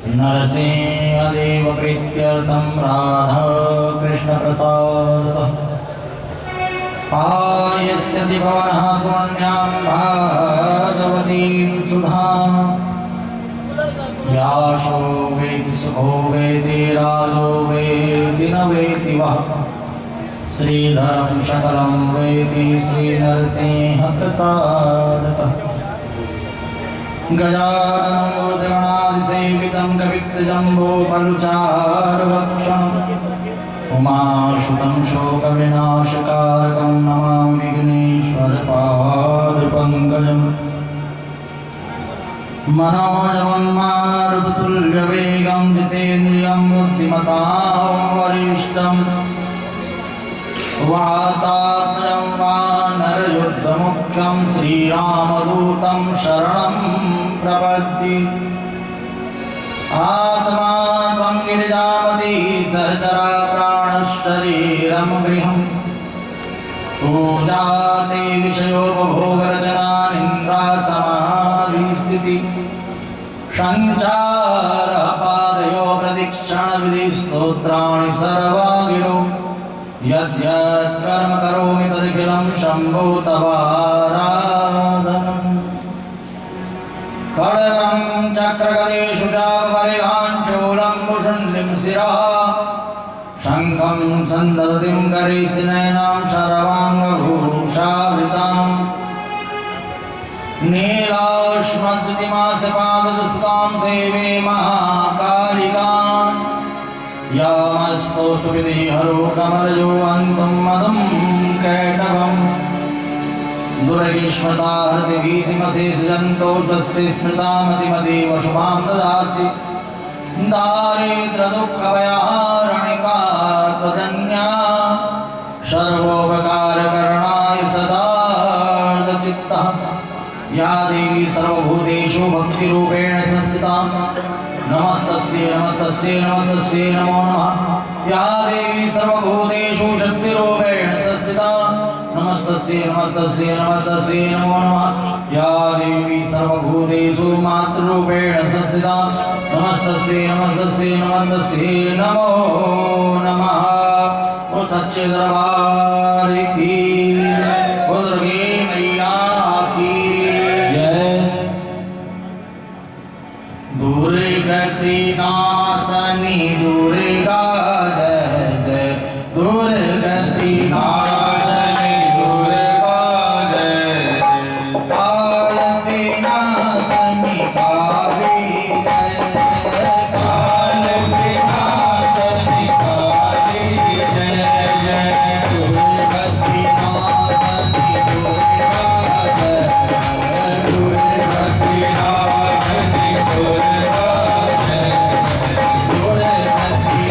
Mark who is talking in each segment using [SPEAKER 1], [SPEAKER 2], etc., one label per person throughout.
[SPEAKER 1] नरसिंहदेव प्रीत्यर्थं राधा कृष्णप्रसादतः पायस्यति पवनः पुण्यां भागवतीं सुधां व्यासो वेति सुखो वेति राजो वेति न वेति वः श्रीधरं सकलं वेति श्रीनरसिंहप्रसादतः गजाननं मूर्तिगणादिसेवितं कवित्तजम्बोफलचारुभक्षणम् उमासुतं शोकविनाशकारकं नमामि विघ्नेश्वरपादपङ्कजम् मनोजवन्मारुततुल्यवेगं जितेन्द्रियं बुद्धिमतां वरिष्ठम् वातात्मजं वानरयुद्धमुख्यं श्रीरामदूतं शरणं प्रपद्ये आत्मा गिरिजापति सहचरा प्राणशरीरं गृहं पूजाते विषयोपभोगरचनानिन्द्रासमाधिस्थिति सञ्चारपादयो प्रदक्षिणविधिस्तोत्राणि सर्वागिरो यद्यत् कर्म करोमि तदखिलं शम्भो तवाराधनम् खड्गं चक्रगदेषु चापरिघाञ्चूलं भुषुण्डिं शिरः शङ्खं सन्ददतिं करिस्थिनयनां शरवाङ्गभूषावृताम् नीलाश्मद्युतिमासपाददुस्तां सेवे महाकालिकाम् यामस्तोस्तु विधिहरो कमलजो अन्तं मदं कैटवम् दुर्गेश्वता हृतिभीतिमशेषजन्तो स्वस्ति स्मृतामतिमतीव शुभां ददासि दारिद्र्यदुःखभयारणिका त्वदन्या सर्वोपकारकरणाय सदार्धचित्तः या देवी सर्वभूतेषु भक्तिरूपेण संस्थिता नमस्तस्यै नमस्तस्यै नमस्तस्यै नमो नमः या देवी सर्वभूतेषु शक्तिरूपेण संस्थिता नमस्तस्यै नमस्तस्यै नमस्तस्यै नमो नमः या देवी सर्वभूतेषु मातृरूपेण संस्थिता नमस्तस्यै नमस्तस्यै नमस्तस्यै नमो नमः। ओ सच्चे दरबार की दुर्गे मैया की जय। दुर्गति नाशनी दुर्गा जय जय दुर्गति नाशनी दुर्गा जय जय काल विनाशनी काली जय जय काल विनाशनी काली जय जय दुर्गति नाशनी दुर्गा जय जय दुर्गति नाशनी दुर्गा जय जय दुर्गति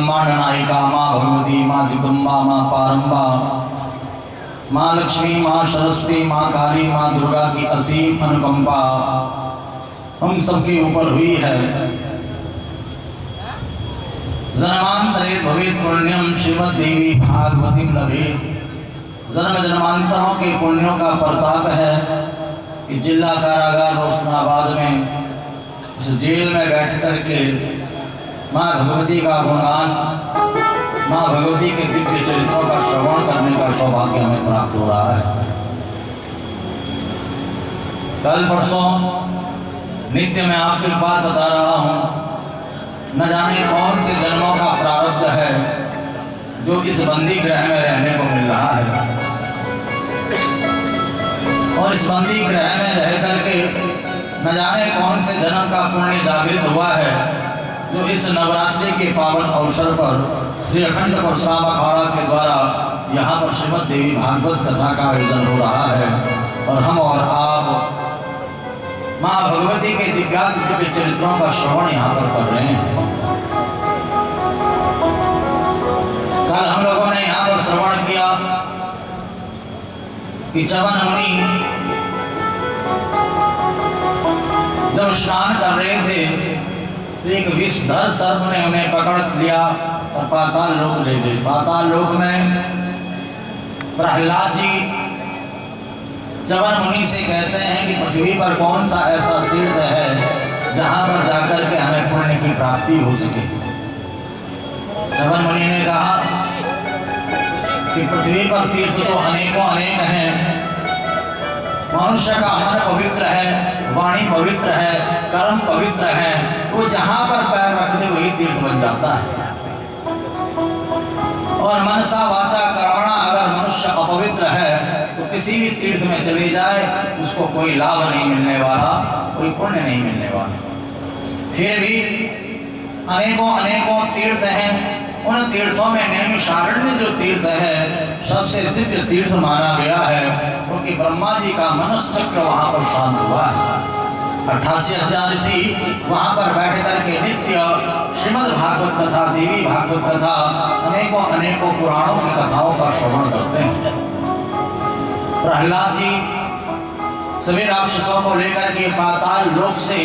[SPEAKER 1] ब्रह्मांड नायिका माँ भगवती, माँ जगदम्बा, माँ पारंबा, माँ लक्ष्मी, माँ सरस्वती, माँ काली, माँ दुर्गा की असीम अनुकंपा हम सबके ऊपर हुई है। जन्मांतरे भवेत् पुण्यम श्रीमद्देवी भागवतीम लभेत्। जन्म जन्मांतरों के पुण्यों का प्रताप है कि जिला कारागार रोशनाबाद में इस जेल में बैठ कर के माँ भगवती का गुणगान, माँ भगवती के दिव्य चरित्रों का श्रवण करने का सौभाग्य हमें प्राप्त हो रहा है। कल परसों नित्य मैं आपको एक बात बता रहा हूँ, न जाने कौन से जन्मों का प्रारब्ध है जो इस बंदी गृह में रहने को मिल रहा है, और इस बंदी गृह में रह करके न जाने कौन से जन्म का पुण्य जागृत हुआ है जो इस नवरात्रि के पावन अवसर पर श्री अखंड परशुराम अखाड़ा के द्वारा यहाँ पर श्रीमद् देवी भागवत कथा का आयोजन हो रहा है। और हम और आप माँ भगवती के दिव्य चरित्रों का श्रवण यहाँ पर कर रहे हैं। कल हम लोगों ने यहाँ पर श्रवण किया कि च्यवन मुनि जब स्नान कर रहे थे तो एक विषधर सर्प ने उन्हें पकड़ लिया और पाताल लोक ले गए। पाताल लोक में प्रहलाद जी च्यवन मुनि से कहते हैं कि पृथ्वी पर कौन सा ऐसा तीर्थ है जहाँ पर जाकर के हमें पुण्य की प्राप्ति हो सके। च्यवन मुनि ने कहा कि पृथ्वी पर तीर्थ तो अनेकों अनेक हैं। मनुष्य का मन पवित्र है, वाणी पवित्र है, कर्म पवित्र है, वो जहाँ पर पैर रख दे वही तीर्थ बन जाता है। और मनसा वाचा कर्मणा अगर मनुष्य अपवित्र है तो किसी भी तीर्थ में चले जाए उसको कोई लाभ नहीं मिलने वाला, कोई पुण्य नहीं मिलने वाला। फिर भी अनेकों अनेकों तीर्थ हैं। उन तीर्थों में नैमिषारण्य जो तीर्थ है सबसे दिव्य तीर्थ माना गया है, क्योंकि ब्रह्मा जी का मनश्चक्र वहाँ पर शांत हुआ है। 88,000 ऋषि वहाँ पर बैठ करके नित्य श्रीमद् भागवत कथा, देवी भागवत कथा, अनेकों अनेकों पुराणों की कथाओं का श्रवण करते हैं। प्रहलाद जी सभी राक्षसों को लेकर के पाताल लोक से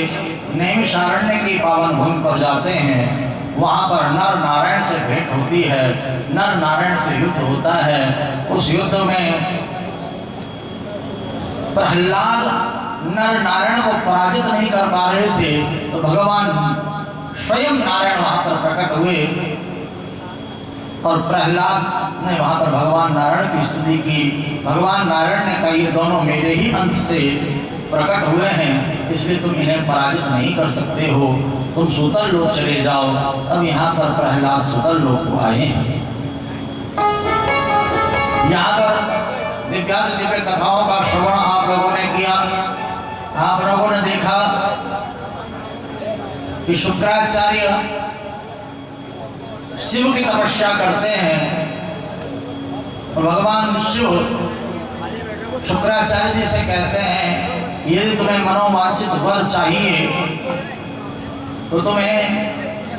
[SPEAKER 1] नैमिषारण्य की पावन भूमि पर जाते हैं। वहाँ पर नर नारायण से भेंट होती है, नर नारायण से युद्ध होता है। उस युद्ध में प्रहलाद नर नारायण को पराजित नहीं कर पा रहे थे तो भगवान स्वयं नारायण वहाँ पर प्रकट हुए और प्रहलाद ने वहाँ पर भगवान नारायण की स्तुति की। भगवान नारायण ने कहा ये दोनों मेरे ही अंश से प्रकट हुए हैं, इसलिए तुम इन्हें पराजित नहीं कर सकते हो, तुम सूतल लोक चले जाओ। अब यहाँ पर प्रहलाद सूतल लोक को आए हैं। यहाँ पर दिव्य कथाओं का श्रवण आप लोगों ने किया। आप लोगों ने देखा कि शुक्राचार्य शिव की तपस्या करते हैं और भगवान शिव शुक्राचार्य जी से कहते हैं यदि तुम्हें मनोवांछित वर चाहिए तो तुम्हें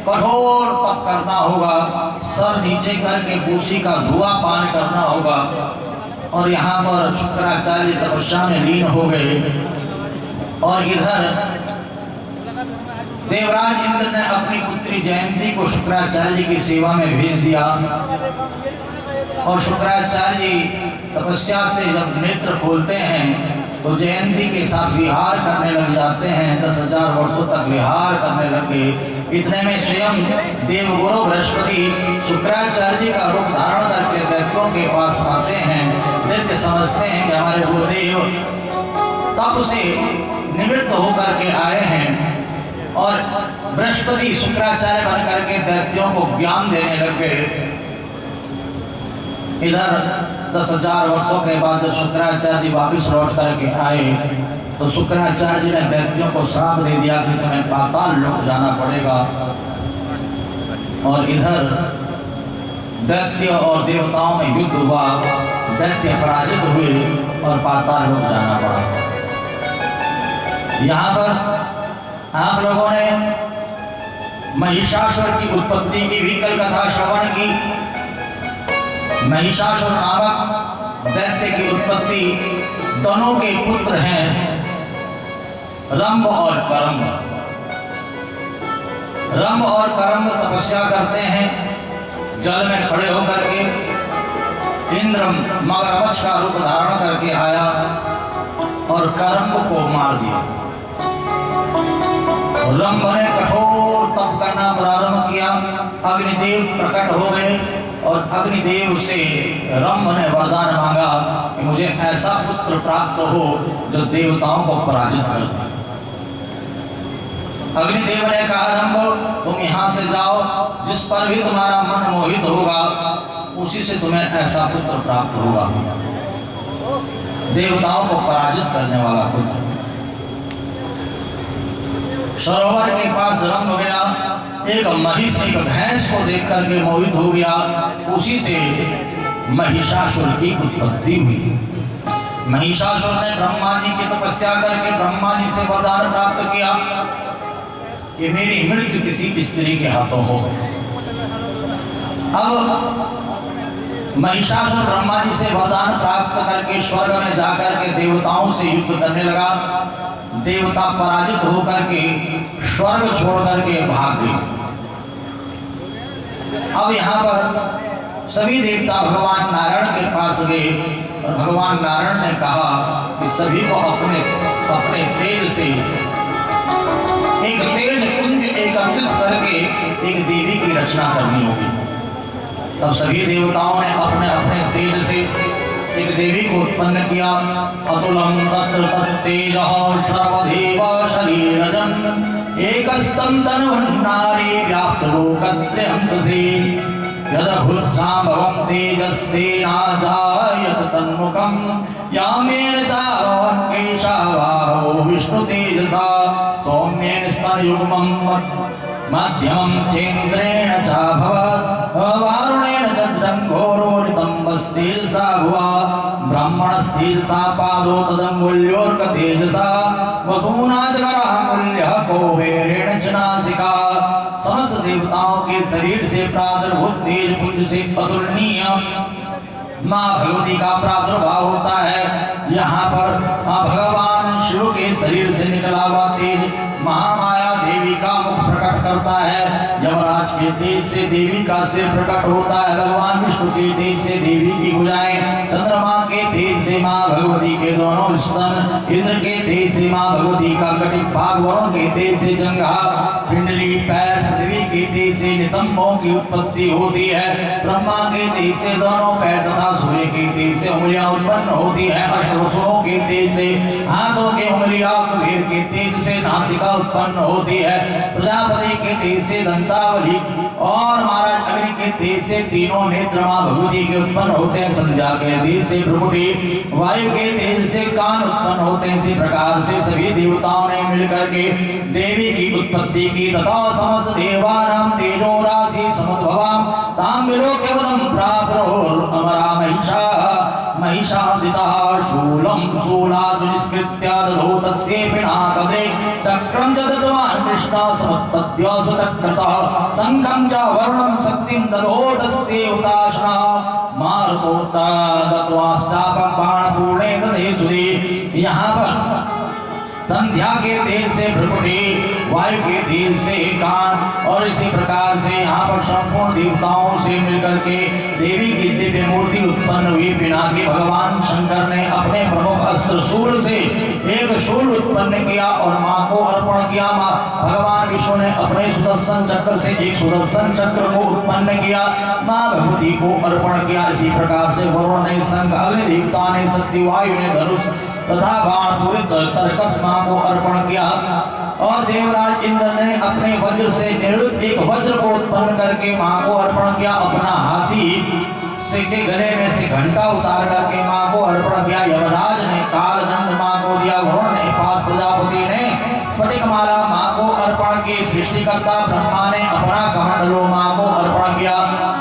[SPEAKER 1] कठोर तप करना होगा, सर नीचे करके भूसी का धुआं पान करना होगा। और यहाँ पर शुक्राचार्य तपस्या में लीन हो गए। और इधर देवराज इंद्र ने अपनी पुत्री जयंती को शुक्राचार्य जी की सेवा में भेज दिया। और शुक्राचार्य जी तपस्या से जब नेत्र खोलते हैं तो जयंती के साथ विहार करने लग जाते हैं। 10,000 वर्षों तक विहार करने लगे। इतने में स्वयं देवगुरु बृहस्पति शुक्राचार्य जी का रूप धारण करके दैत्यों के पास आते हैं। दैत्य समझते हैं कि हमारे गुरुदेव तप से निवृत्त होकर के आए हैं और बृहस्पति शुक्राचार्य बन करके दैत्यों को ज्ञान देने लग गए। इधर 10,000 वर्षों के बाद जब शुक्राचार्य जी वापिस लौट करके आए तो शुक्राचार्य जी ने दैत्यों को श्राप दे दिया कि तुम्हें पाताल लोक जाना पड़ेगा। और इधर दैत्य और देवताओं में युद्ध हुआ, दैत्य पराजित हुए और पाताल लोक जाना पड़ा। यहाँ पर आप लोगों ने महिषासुर की उत्पत्ति की भी कल कथा श्रवण की। महिषासुर नामक दैत्य की उत्पत्ति दोनों के पुत्र हैं रंभ और करम्ब। रंभ और करम्ब तपस्या करते हैं जल में खड़े होकर के। इंद्र मगरमच्छ का रूप धारण करके आया और करम्ब को मार दिया। रंभ ने कठोर तप करना प्रारंभ किया। अग्निदेव प्रकट हो गए और अग्निदेव से रंभ ने वरदान मांगा कि मुझे ऐसा पुत्र प्राप्त हो जो देवताओं को पराजित कर दे। अग्निदेव ने कहा रंभ तुम यहाँ से जाओ, जिस पर भी तुम्हारा मन मोहित होगा उसी से तुम्हें ऐसा पुत्र प्राप्त होगा, देवताओं को पराजित करने वाला पुत्र। सरोवर के पास रंभ गया, एक महिष एक भैंस को देख करके मोहित हो गया। उसी से महिषासुर की उत्पत्ति हुई। महिषासुर ने ब्रह्मा जी की तपस्या करके ब्रह्मा जी से वरदान प्राप्त किया कि मेरी मृत्यु किसी स्त्री के हाथों हो। अब महिषासुर ब्रह्मा जी से वरदान प्राप्त करके स्वर्ग में जाकर के देवताओं से युद्ध करने लगा। देवता पराजित होकर के स्वर्ग छोड़ करके भाग गए। अब यहाँ पर सभी देवता भगवान नारायण के पास गए और भगवान नारायण ने कहा कि सभी को अपने अपने तेज से एक तेज कुंज एकत्रित करके एक देवी की रचना करनी होगी। तब सभी देवताओं ने अपने अपने तेज से एक देवी को उत्पन्न किया। अतुलम तत्र तत्तेजः सर्वदेव शरीरजं एकस्तं तन्वन्नारी व्याप्तलोकत्रयन्तसे यदभूत्साम्भवं तेजस्तेनाजायत तन्मुखं यामेन चावकेशावाहो विष्णुतेजसा सौम्येन स्तनयुग्मं मध्यमं चेन्द्रेण चाभवत् वारुणेन चन्द्रङ्घोरोनितम्बस्तेजसा भुवा ब्राह्मणस्तेजसा पादो तदङ्गुल्योऽर्कतेजसा वसूनाजगराङ्गुल्यः कौबेरेण च नासिका। समस्त देवताओं के शरीर से प्रादुर्भूत तेज पुंज से अतुलनीय माँ भगवती का प्रादुर्भाव होता है। यहाँ पर भगवान शिव के शरीर से निकला हुआ तेज महामाया देवी का मुख प्रकट करता है। यमराज के तेज से देवी का सिर प्रकट होता है। भगवान विष्णु के तेज से देवी की भुजाएं, चंद्रमा के तेज से माँ भगवती के दोनों स्तन, इंद्र के तेज से माँ भगवती का कटिक भाग, वरुण के तेज से जंघा, पिंडली, पैर, पृथ्वी के तेज से नितंबों की उत्पत्ति होती है। ब्रह्मा के तेज से दोनों पैर तथा सूर्य के तेज से उंगलियां उत्पन्न होती है। अष्टवसुओं के तेज से हाथों के उंगलियां, कुबेर के तेज से नासिका उत्पन्न होती है। प्रजापति के तेज से दंतावली और महाराज अग्नि के तेज से तीनों नेत्र मां भगवती के उत्पन्न होते हैं। संध्या के तेज से भ्रुकुटी, वायु के तेज से कान उत्पन्न होते हैं। इसी प्रकार से सभी देवताओं ने मिलकर के देवी की उत्पत्ति की। तथा समस्त देवानां तेजो राशि समुद्भवां तां विलोक्यवदं प्राप्रोरमरा महिषादिता शूलं शूलादुनिष्कृत्य दधो तस्य पिनाकदे चक्रं च दत्तवान् कृष्णः समुत्पद्य स्वचक्रतः शङ्खं च वर्णं शक्तिं दधो तस्य हुताशनः मारुतोत्ता दत्त्वाश्चापं बाणपूर्णे दधे सुधे। यहाँ पर संध्या के तेज से भ्रुकुटी, वायु के तेज से कान और इसी प्रकार से यहाँ पर संपूर्ण देवताओं से मिलकर के देवी की दिव्य मूर्ति उत्पन्न हुई। पिनाकी भगवान शंकर ने अपने प्रमुख अस्त्र शूल से एक शूल उत्पन्न किया और मां को अर्पण किया। मां भगवान विष्णु ने अपने सुदर्शन चक्र से एक सुदर्शन चक्र को उत्पन्न किया, मां भगवती को अर्पण किया। इसी प्रकार से वरुण ने शंख, अग्नि देवता ने शक्ति, वायु ने धनुष तथा बाण पूरित तर्कस मां को अर्पण किया। और देवराज इंद्र ने अपने वज्र से निर्मित एक वज्र को उत्पन्न करके मां को अर्पण किया। अपना हाथी से के गले में से घंटा उतार करके मां को अर्पण किया। यमराज ने कालदंड मां को दिया। वरुण ने पास, प्रजापति ने स्फटिक माला मां को अर्पण की। सृष्टिकर्ता ब्रह्मा ने अपना कमंडलो मां को अर्पण किया।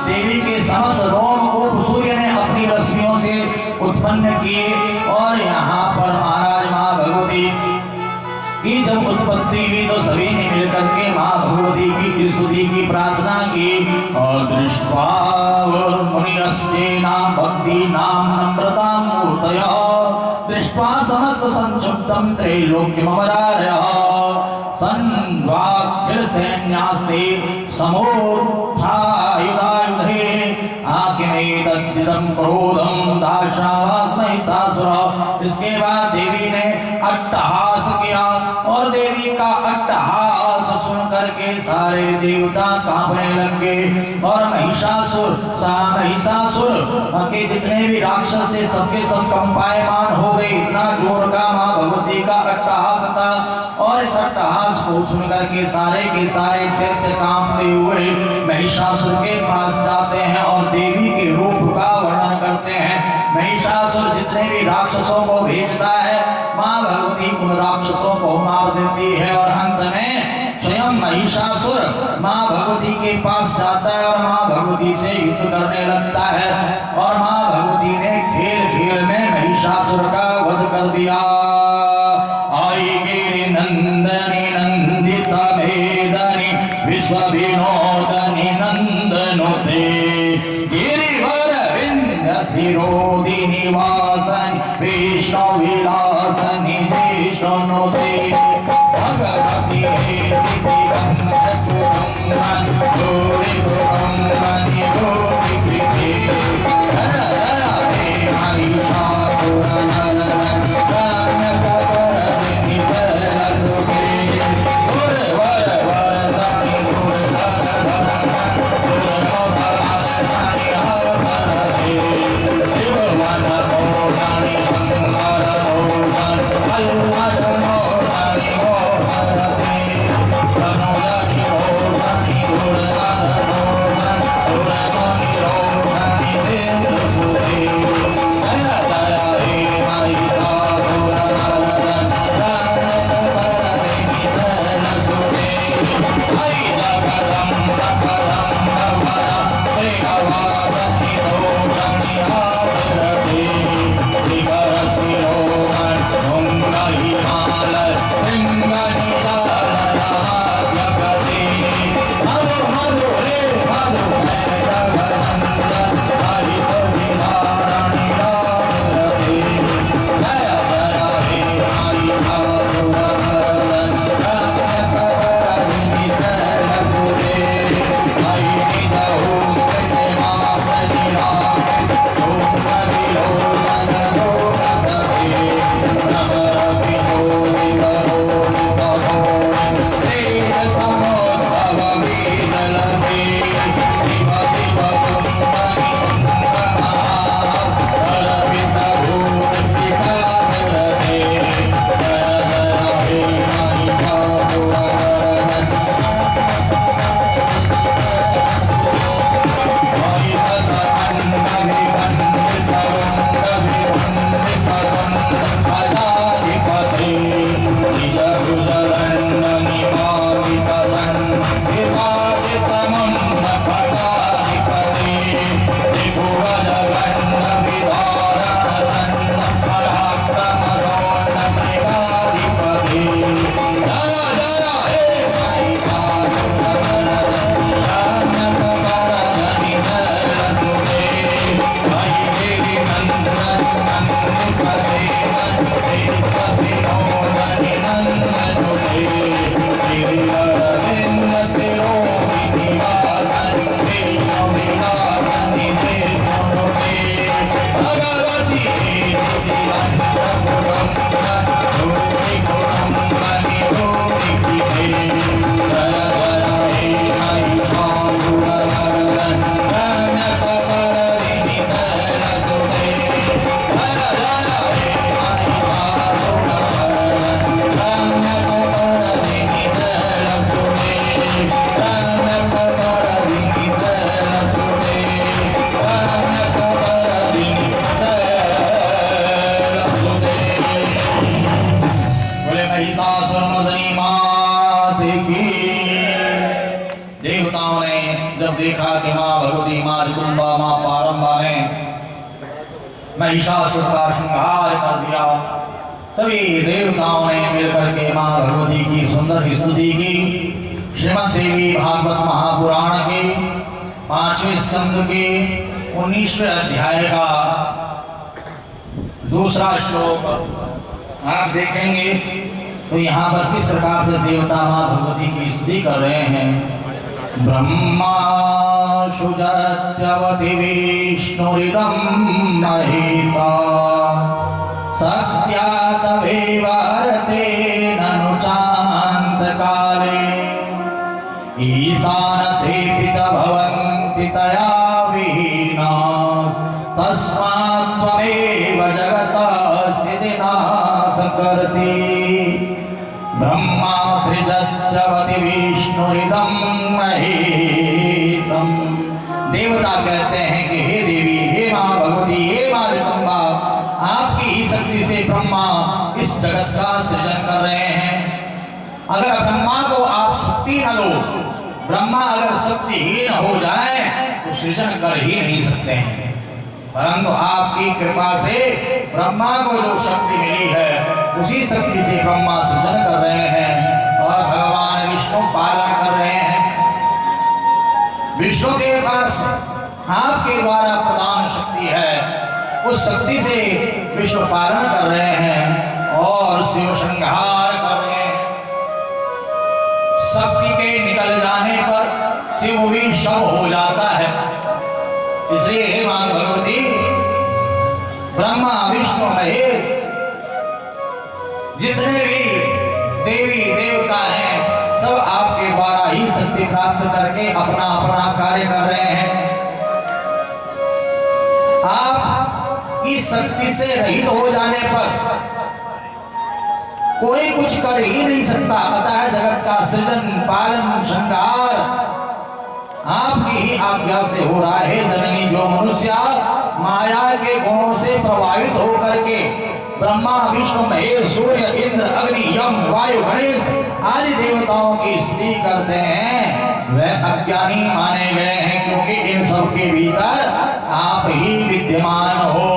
[SPEAKER 1] देवी के समस्त रोम को सूर्य ने अपनी रश्मियों से उत्पन्न किए। और यहाँ पर महाराज मां भगवती की जब उत्पत्ति हुई तो सभी ने मिलकर के माँ भगवती की स्तुति की प्रार्थना की। और दृष्ट्वा मुनियस्तेनां भक्तिनां नम्रतां मूर्तयः दृष्ट्वा समस्त संक्षुब्धं त्रैलोक्यमवरारयः सन्वाग्भिर्सैन्यास्ते समोत्थायुधायुधे आकिमेतद्दिदं क्रोधं दाशावास्महितासुरः। इसके बाद देवी ने अट्टहास किया और देवी का अट्टहास सुन करके सारे देवता कांपने लगे और महिषासुर के जितने भी राक्षस थे सबके सब कंपायमान हो गए। इतना जोर का माँ भगवती का अट्टहास था और इस अट्टहास को सुन करके सारे के सारे दैत्य कांपते हुए महिषासुर के पास जाते हैं और देवी के रूप का वर्णन करते हैं। महिषासुर जितने भी राक्षसों को भेजता है माँ भगवती उन राक्षसों को मार देती है और अंत में स्वयं महिषासुर माँ भगवती के पास जाता है और माँ भगवती से युद्ध करने लगता है और माँ भगवती ने खेल खेल में महिषासुर का वध कर दिया। आई गिरि नंदनी नंदिता मेदनी विश्व विनोदनी नंदनुते गिरिवर विंध्य शिरोधि निवासन विष्णु विलासनि विष्णुते भगवती देखा कि माँ भगवती माँ जगदम्बा माँ पारंबा ने महिषासुर का श्रृंगार कर दिया। सभी देवताओं ने मिलकर के मां भगवती की सुंदर स्तुति की। श्रीमद् देवी भागवत महापुराण के 5वें स्कंद के 19वें अध्याय का दूसरा श्लोक आप देखेंगे तो यहाँ पर किस प्रकार से देवता मां भगवती की स्तुति कर रहे हैं। ब्रह्मा शुजत्यवति विष्णुरिदं महेशा सत्यातवेवारते ननु चान्तकाले ईशानतेऽपि च भवन्ति तया विहीनास् तस्मात् त्वमेव जगतस्थितिनाशकर्ति ब्रह्मा सृजत्यवति विष्णुरिदं महेशं। देवता कहते हैं कि हे देवी, हे मां भगवती, हे मां जगदम्बा, आपकी ही शक्ति से ब्रह्मा इस जगत का सृजन कर रहे हैं। अगर ब्रह्मा को आप शक्ति न दो, ब्रह्मा अगर शक्तिहीन हो जाए तो सृजन कर ही नहीं सकते हैं, परंतु आपकी कृपा से ब्रह्मा को जो शक्ति मिली है उसी शक्ति से ब्रह्मा सृजन कर रहे हैं और भगवान विष्णु पालन कर रहे हैं। विष्णु के पास आपके द्वारा प्रदान शक्ति है, उस शक्ति से विष्णु पालन कर रहे हैं और शिव श्रृंगार कर रहे हैं। शक्ति के निकल जाने पर शिव भी शव हो जाता है। इसलिए हे मां भगवती, ब्रह्मा विष्णु महेश जितने भी देवी देवता हैं सब आपके द्वारा ही शक्ति प्राप्त करके अपना अपना कार्य कर रहे हैं। आप की शक्ति से रहित हो जाने पर कोई कुछ कर ही नहीं सकता। अतः जगत का सृजन पालन श्रृंगार आपकी ही आज्ञा से हो रहा है। जननी, जो मनुष्य माया के गुणों से प्रभावित होकर के ब्रह्मा विष्णु महेश सूर्य इंद्र अग्नि यम वायु गणेश आदि देवताओं की स्तुति करते हैं, वे अज्ञानी माने गए हैं, क्योंकि इन सब के भीतर आप ही विद्यमान हो।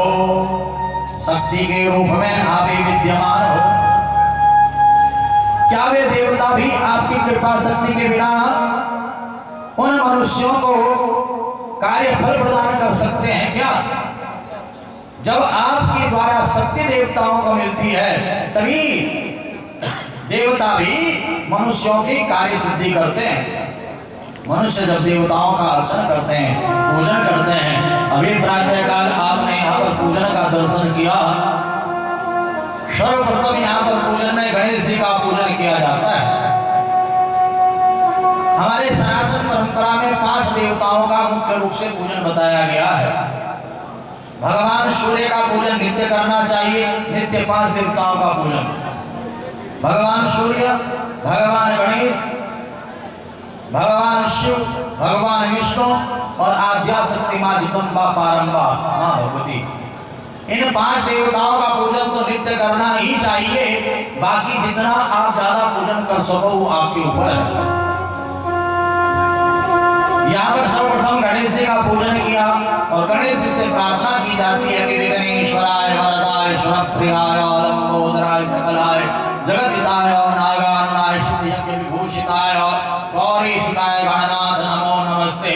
[SPEAKER 1] शक्ति के रूप में आप ही विद्यमान हो। क्या वे देवता भी आपकी कृपा शक्ति के बिना उन मनुष्यों को कार्य फल प्रदान कर सकते हैं क्या? जब आपके द्वारा शक्ति देवताओं को मिलती है तभी देवता भी मनुष्यों की कार्य सिद्धि करते हैं। मनुष्य जब देवताओं का अर्चन करते हैं, पूजन करते हैं, अभी प्रातःकाल आपने यहाँ पर पूजन का दर्शन किया। सर्वप्रथम यहाँ पर पूजन में गणेश जी का पूजन किया जाता है। हमारे सनातन परंपरा में 5 देवताओं का मुख्य रूप से पूजन बताया गया है। भगवान सूर्य का पूजन नित्य करना चाहिए, नित्य 5 देवताओं का पूजन। भगवान सूर्य, भगवान गणेश, भगवान शिव, भगवान विष्णु और आद्या शक्ति मां जगदम्बा पारंबा मां भगवती, इन 5 देवताओं का पूजन तो नित्य करना ही चाहिए। बाकी जितना आप ज्यादा पूजन कर सको वो आपके ऊपर है। यहाँ पर सर्वप्रथम गणेश जी का पूजन किया और गणेश जी से प्रार्थना की जाती है कि विघ्नेश्वराय वरदाय शिवप्रियाय लंबोदराय सकलाय जगद्दिताय नागाननाय सिद्धयज्ञ विभूषिताय गौरीसुताय गणनाथ नमो नमस्ते।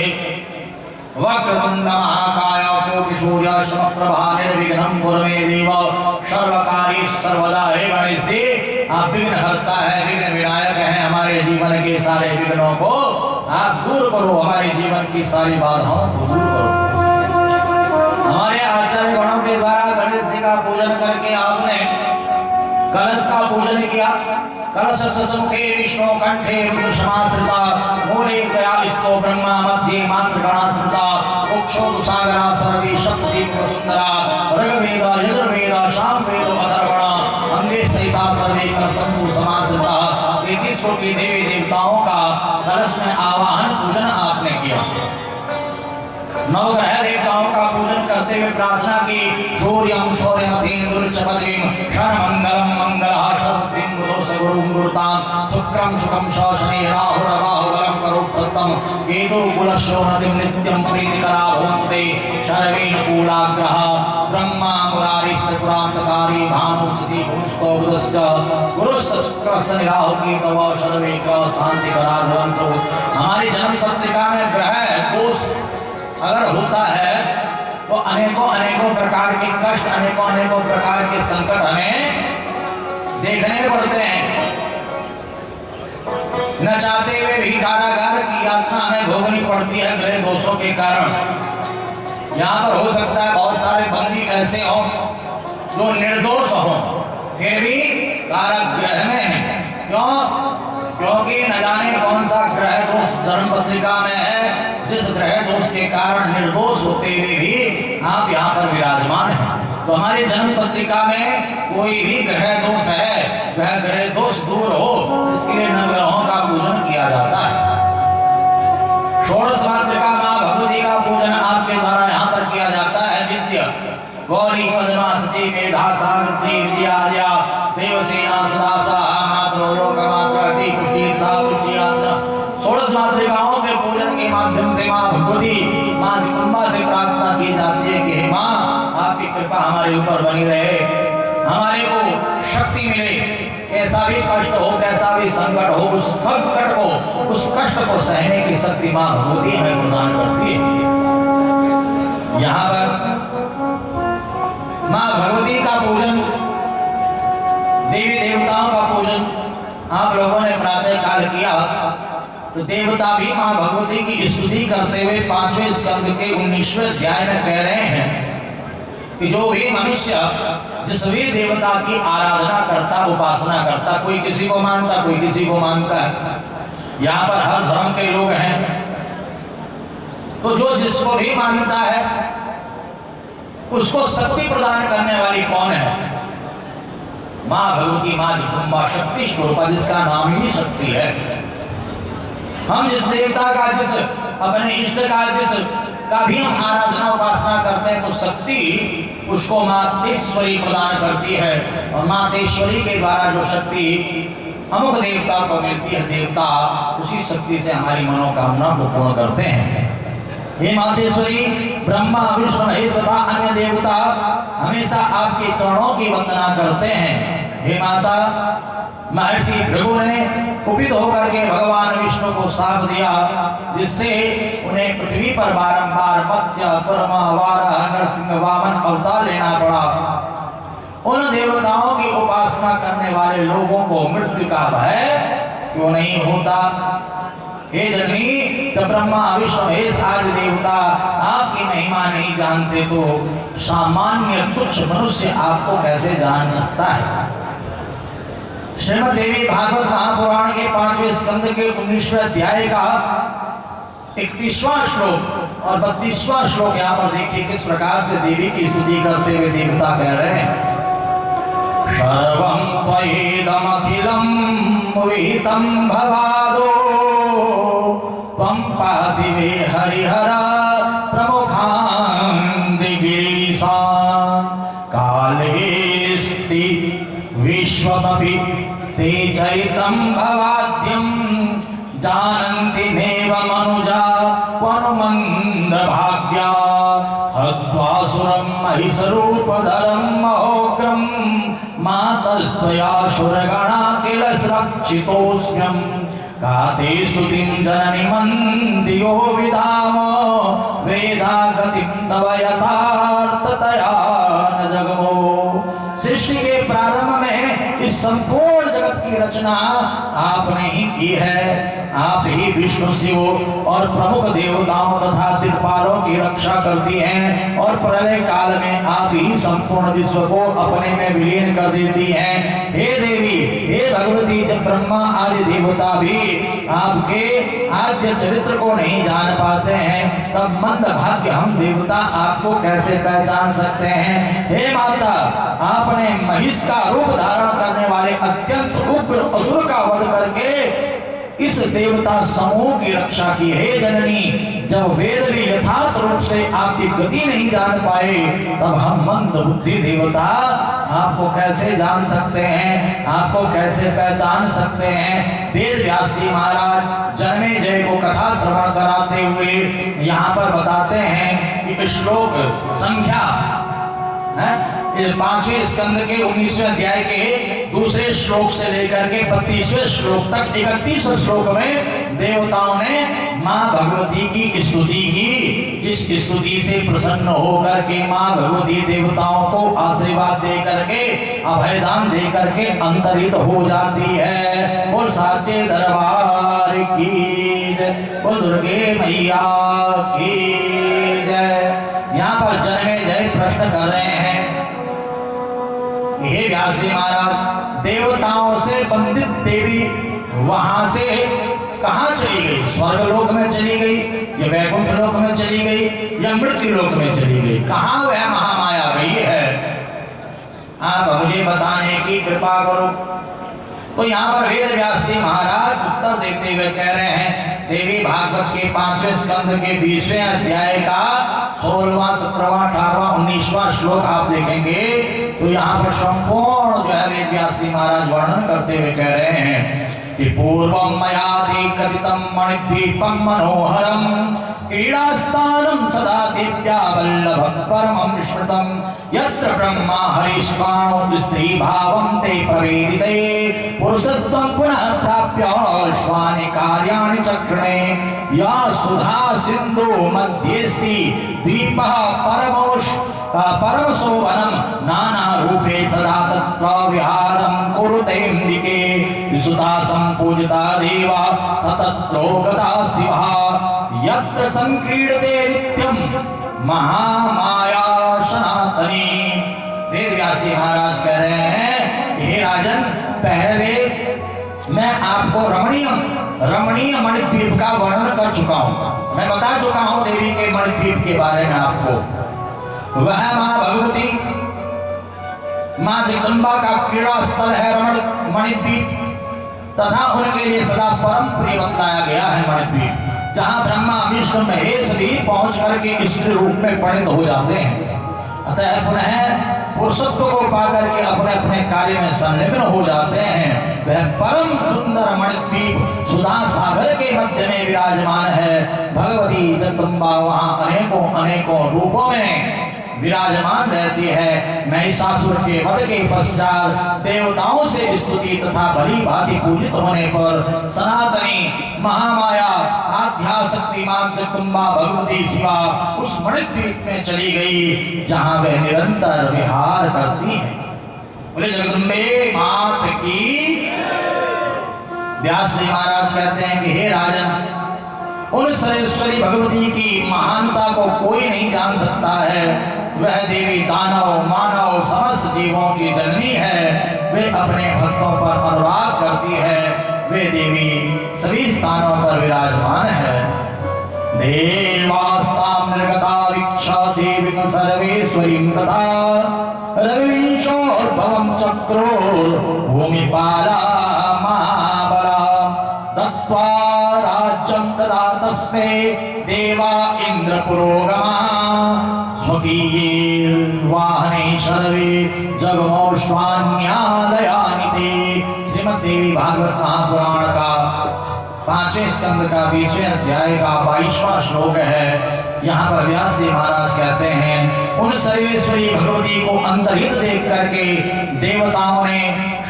[SPEAKER 1] वक्रतुंड महाकाय कोटि सूर्य समप्रभा निर्विघ्नं कुरु मे देव सर्वकारी सर्वदा। हे गणेश जी, आप विघ्न हरता है, विघ्न विनायक है। हमारे जीवन के सारे विघ्नों को आप दूर करो, हमारे जीवन की सारी बाधाओं को दूर करो। हमारे आचार्य गणों के द्वारा गणेश जी का पूजन करके आपने कलश का पूजन किया। कलश ससमुखे विष्णु कंठे समाश्रिता मूले दयालिस्तो ब्रह्मा मध्ये मातृगणाश्रिता मोक्षो सागरा सर्वे सप्तदीप सुंदरा ऋग्वेद यजुर्वेद सामवेद अथर्वण अंगे सहिता सर्वे कर शंभु समाश्रिता। 33 कोटि देवी देवताओं का कलश में आवाहन पूजन आपने किया। नवग्रह देवताओं का पूजन करते हुए प्रार्थना की। सूर्यं शौर्यमतीन्द्र च पदवीं शरणमंगलम मंगलः सर्वतिं गुरुं गुरुतां शुक्रं शुकं शोषणे राहुरबाहुबलं करुत्तम केतु कुलशोणतिं नित्यं प्रीतिकरा भवन्ते शर्वेण कूलाग्रह ब्रह्मा मुरारिस्त्रिपुरान्तक महाकारी भानु शशि पुरुषतो बुधश्च गुरुश्च राहु केतु शरवेक शांति कराधवंतो। हमारी जन्म पत्रिका में ग्रह दोष अगर होता है तो अनेकों अनेकों प्रकार के कष्ट, अनेकों अनेकों प्रकार के संकट हमें देखने पड़ते हैं। न चाहते हुए भी कारागार की यातना हमें भोगनी पड़ती है ग्रह दोषों के कारण। यहाँ पर हो सकता है बहुत सारे बंदी ऐसे हों जो निर्दोष हों, फिर भी कारागृह में हैं। क्यों? क्योंकि न जाने कौन सा ग्रह दोष जन्म पत्रिका में है, जिस ग्रह दोष के कारण निर्दोष होते हुए भी आप यहाँ पर विराजमान हैं। तो हमारी जन्म पत्रिका में कोई भी ग्रह दोष है, वह ग्रह दोष दूर हो, इसके लिए नवग्रहों का पूजन किया जाता है। षोडश मातृका माँ भगवती का पूजन आपके द्वारा यहाँ पर किया जाता है। नित्य गौरी पद्मा सची मेधा सावित्री विद्यार्या देवसेना सदा स्वाहा मातरो लोकमात्रति पुष्टि तथा तुष्टि आत्मा। षोडश मातृकाओं के पूजन के माध्यम से माँ भगवती माँ जगदम्बा से प्रार्थना की जाती है कि हे माँ, आपकी कृपा हमारे ऊपर बनी रहे, हमारे को शक्ति मिले, कैसा भी कष्ट हो, कैसा भी संकट हो, उस संकट को, उस कष्ट को सहने की शक्ति माँ भगवती हमें प्रदान करती है। यहाँ पर माँ भगवती का पूजन, देवी देवताओं का पूजन आप लोगों ने प्रातः काल किया, तो देवता भी माँ भगवती की स्तुति करते हुए 5वें स्कंद के 19वें अध्याय में कह रहे हैं कि जो भी मनुष्य जिस भी देवता की आराधना करता, उपासना करता, कोई किसी को मानता, कोई किसी को मानता है, यहाँ पर हर धर्म के लोग हैं, तो जो जिसको भी मानता है उसको शक्ति प्रदान करने वाली कौन है? माँ भगवती, माँ जगदम्बा शक्ति स्वरूपा, जिसका नाम ही शक्ति है। हम जिस देवता का, जिस अपने इष्ट का, जिस का भी हम आराधना उपासना करते हैं, तो शक्ति उसको मातेश्वरी प्रदान करती है। और मातेश्वरी के द्वारा जो शक्ति अमुक देवता को मिलती है, देवता उसी शक्ति से हमारी मनोकामना को पूर्ण करते हैं। हे मातेश्वरी, ब्रह्मा विष्णु महेश तथा अन्य देवता हमेशा आपके चरणों की वंदना करते हैं। हे माता, महर्षि भृगु ने कुपित होकर के भगवान विष्णु को शाप दिया, जिससे उन्हें पृथ्वी पर बारंबार मत्स्य, कूर्म, वाराह, नरसिंह, वामन अवतार लेना पड़ा। उन देवताओं की उपासना करने वाले लोगों को मृत्यु का भय क्यों नहीं होता? हे जननी, जब ब्रह्मा विष्णु महेश आदि देवता आपकी महिमा नहीं जानते, तो सामान्य तुच्छ मनुष्य आपको कैसे जान सकता है? श्रीमद् देवी भागवत महापुराण के 5वें स्कंद के 19वें अध्याय का 31वां श्लोक और 32वां श्लोक यहाँ पर देखिए किस प्रकार से देवी की स्तुति करते हुए देवता कह रहे हैं। सर्वं त्वयेदमखिलं विहितं भवादो त्वं पासि वे हरिहर प्रमुखान् दिगिरीशान् कालेस्ति विश्वमपि ते चैतं भवाद्यं जानन्ति नैव मनुजा वनुमन्द भाग्या हत्वासुरं महिषरूपधरं महोग्रं मातस्त्वया सुरगणा किल सुरक्षितोऽस्म्यं गाते स्तुतिं जननि मन्दियो विधामो वेदागतिं तव यथार्थतया न जगमो। सृष्टि के प्रारंभ में इस संपूर्ण जगत की रचना आपने ही की है। आप ही विष्णु, शिव और प्रमुख देवताओं तथा दिक्पालों की रक्षा करती हैं और प्रलय काल में आप ही संपूर्ण विश्व को अपने में विलीन कर देती हैं। हे देवी, हे भगवती, जब ब्रह्मा आदि देवता भी आपके आद्य चरित्र को नहीं जान पाते हैं, तब मंद भाग्य हम देवता आपको कैसे पहचान सकते हैं? हे माता, आपने महिष का रूप धारण करने वाले अत्यंत उग्र असुर का वध करके इस देवता समूह की रक्षा की। हे जननी, जब वेद भी यथार्थ रूप से आपकी गति नहीं जान पाए, तब हम मंद बुद्धि देवता आपको कैसे जान सकते हैं, आपको कैसे पहचान सकते हैं? वेद व्यास जी महाराज जन्मेजय को कथा श्रवण कराते हुए यहाँ पर बताते हैं कि श्लोक संख्या पांचवें स्कंद के 19वें अध्याय के दूसरे श्लोक से लेकर के 32वें श्लोक तक 31वें श्लोक में देवताओं ने मां भगवती की स्तुति की, जिस स्तुति से प्रसन्न होकर के मां भगवती देवताओं को आशीर्वाद दे करके अभयदान दे करके अंतरित हो जाती है। और साचे दरबार की जय, वो दुर्गे मैया की जय। यहाँ पर जन्मेजय प्रश्न कर रहे हैं, हे व्यास जी महाराज, देवताओं से बंदित देवी वहां से कहां चली गई? स्वर्गलोक में चली गई या वैकुंठ लोक में चली गई या मृत्यु लोक में चली गई? कहां वह महामाया गई है? आप मुझे बताने की कृपा करो। तो यहाँ पर वेद व्यास जी महाराज उत्तर देते हुए कह रहे हैं, देवी भागवत के 5वें स्कंद के 20वें अध्याय का 16वां 17वां 18वां 19वां श्लोक आप देखेंगे तो यहाँ पर संपूर्ण जो है वेद व्यास जी महाराज वर्णन करते हुए कह रहे हैं कि पूर्वं मयाति कथितं मणिद्वीपं मनोहरं क्रीडास्थानं सदा दिव्या वल्लभं परमं श्रुतं यत्र ब्रह्मा हरिष्काणो स्त्री भावं ते प्रवेदिते पुरुषत्वं पुनः प्राप्य श्वानि कार्याणि चक्रणे या सुधा सिंधु मध्येस्ति दीपः परमशोभनं नाना रूपे सदा तत्र विहारं कुरुतेऽम्बिके विसुता संपूजिता देवा सतत्रो गता शिवः यत्र संक्रीडते नित्यं महामाया सनातनी। वेद व्यास जी महाराज कह रहे हैं, हे राजन, पहले मैं आपको रमणीय मणिद्वीप का वर्णन कर चुका हूं। मैं बता चुका हूं देवी के मणिद्वीप के बारे में आपको। वह मां भगवती मां जगदम्बा का क्रीड़ा स्थल है मणिद्वीप, तथा उनके लिए सदा परम प्रिय बतलाया गया है मणिद्वीप, जहां ब्रह्मा विष्णु महेश भी पहुंच करके स्त्री रूप में परिणत हो जाते हैं। अतः पुनः पुरुषत्व को पाकर के अपने अपने कार्य में संलग्न हो जाते हैं। वह परम सुंदर मणिद्वीप सुधा सागर के मध्य में विराजमान है। भगवती जगदम्बा वहां अनेकों अनेकों रूपों में विराजमान रहती है। महिषासुर के वध के पश्चात देवताओं से स्तुति तथा भली भांति पूजित होने पर सनातनी महामाया आद्याशक्ति मां जगदम्बा भगवती शिवा उस मणिद्वीप में चली गई, जहां वह निरंतर विहार करती है। बोले जगदम्बे मात की। व्यास जी महाराज कहते हैं कि हे राजन, उन सर्वेश्वरी भगवती की महानता को कोई नहीं जान सकता है। वह देवी दानव मानव समस्त जीवों की जननी है। वे अपने भक्तों पर अनुराग करती है। वे देवी सभी स्थानों पर विराजमान है। देवास्तां निर्गता वीक्षा देवीं सर्वेश्वरीं तथा रविंशोर्भवं चक्रो भूमिपाला महाबला दत्त्वा राज्यं तदा तस्मै देवा इंद्र पुरोगमा स्वकीये वाहने सर्वे जगमोष्वान्यालयानि ते। श्रीमद् देवी भागवत महापुराण का 5वें स्कंद का 20वें अध्याय का 22वां श्लोक है। यहाँ पर व्यास जी महाराज कहते हैं, उन सर्वेश्वरी भगवती को अंतर्हित देख करके देवताओं ने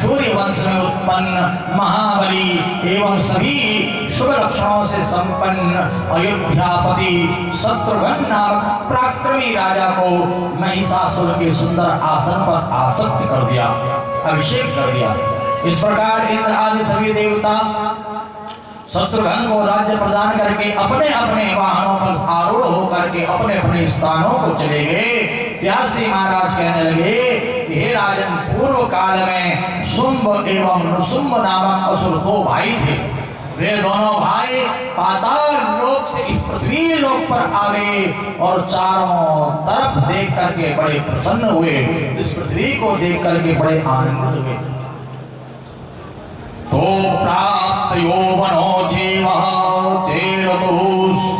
[SPEAKER 1] सूर्य वंश में उत्पन्न महाबली एवं सभी शुभ लक्षणों से संपन्न अयोध्यापति शत्रुघ्न नामक पराक्रमी राजा को महिषासुर के सुंदर आसन पर आसक्त कर दिया, अभिषेक कर दिया। इस प्रकार इंद्र आदि सभी देवता शत्रुघ्न को राज्य प्रदान करके अपने अपने वाहनों पर आरूढ़ होकर के अपने अपने स्थानों को चले गए। व्यास जी महाराज कहने लगे कि हे राजन, पूर्व काल में शुंभ एवं नृशुंभ नामक असुर दो भाई थे। वे दोनों भाई पाताल लोक से इस पृथ्वी लोक पर आ गए और चारों तरफ देख करके बड़े प्रसन्न हुए। इस पृथ्वी को देख करके बड़े आनंदित हुए। तो प्राप्त यौवनो जीवः चेरतुस्तपोत्तमम्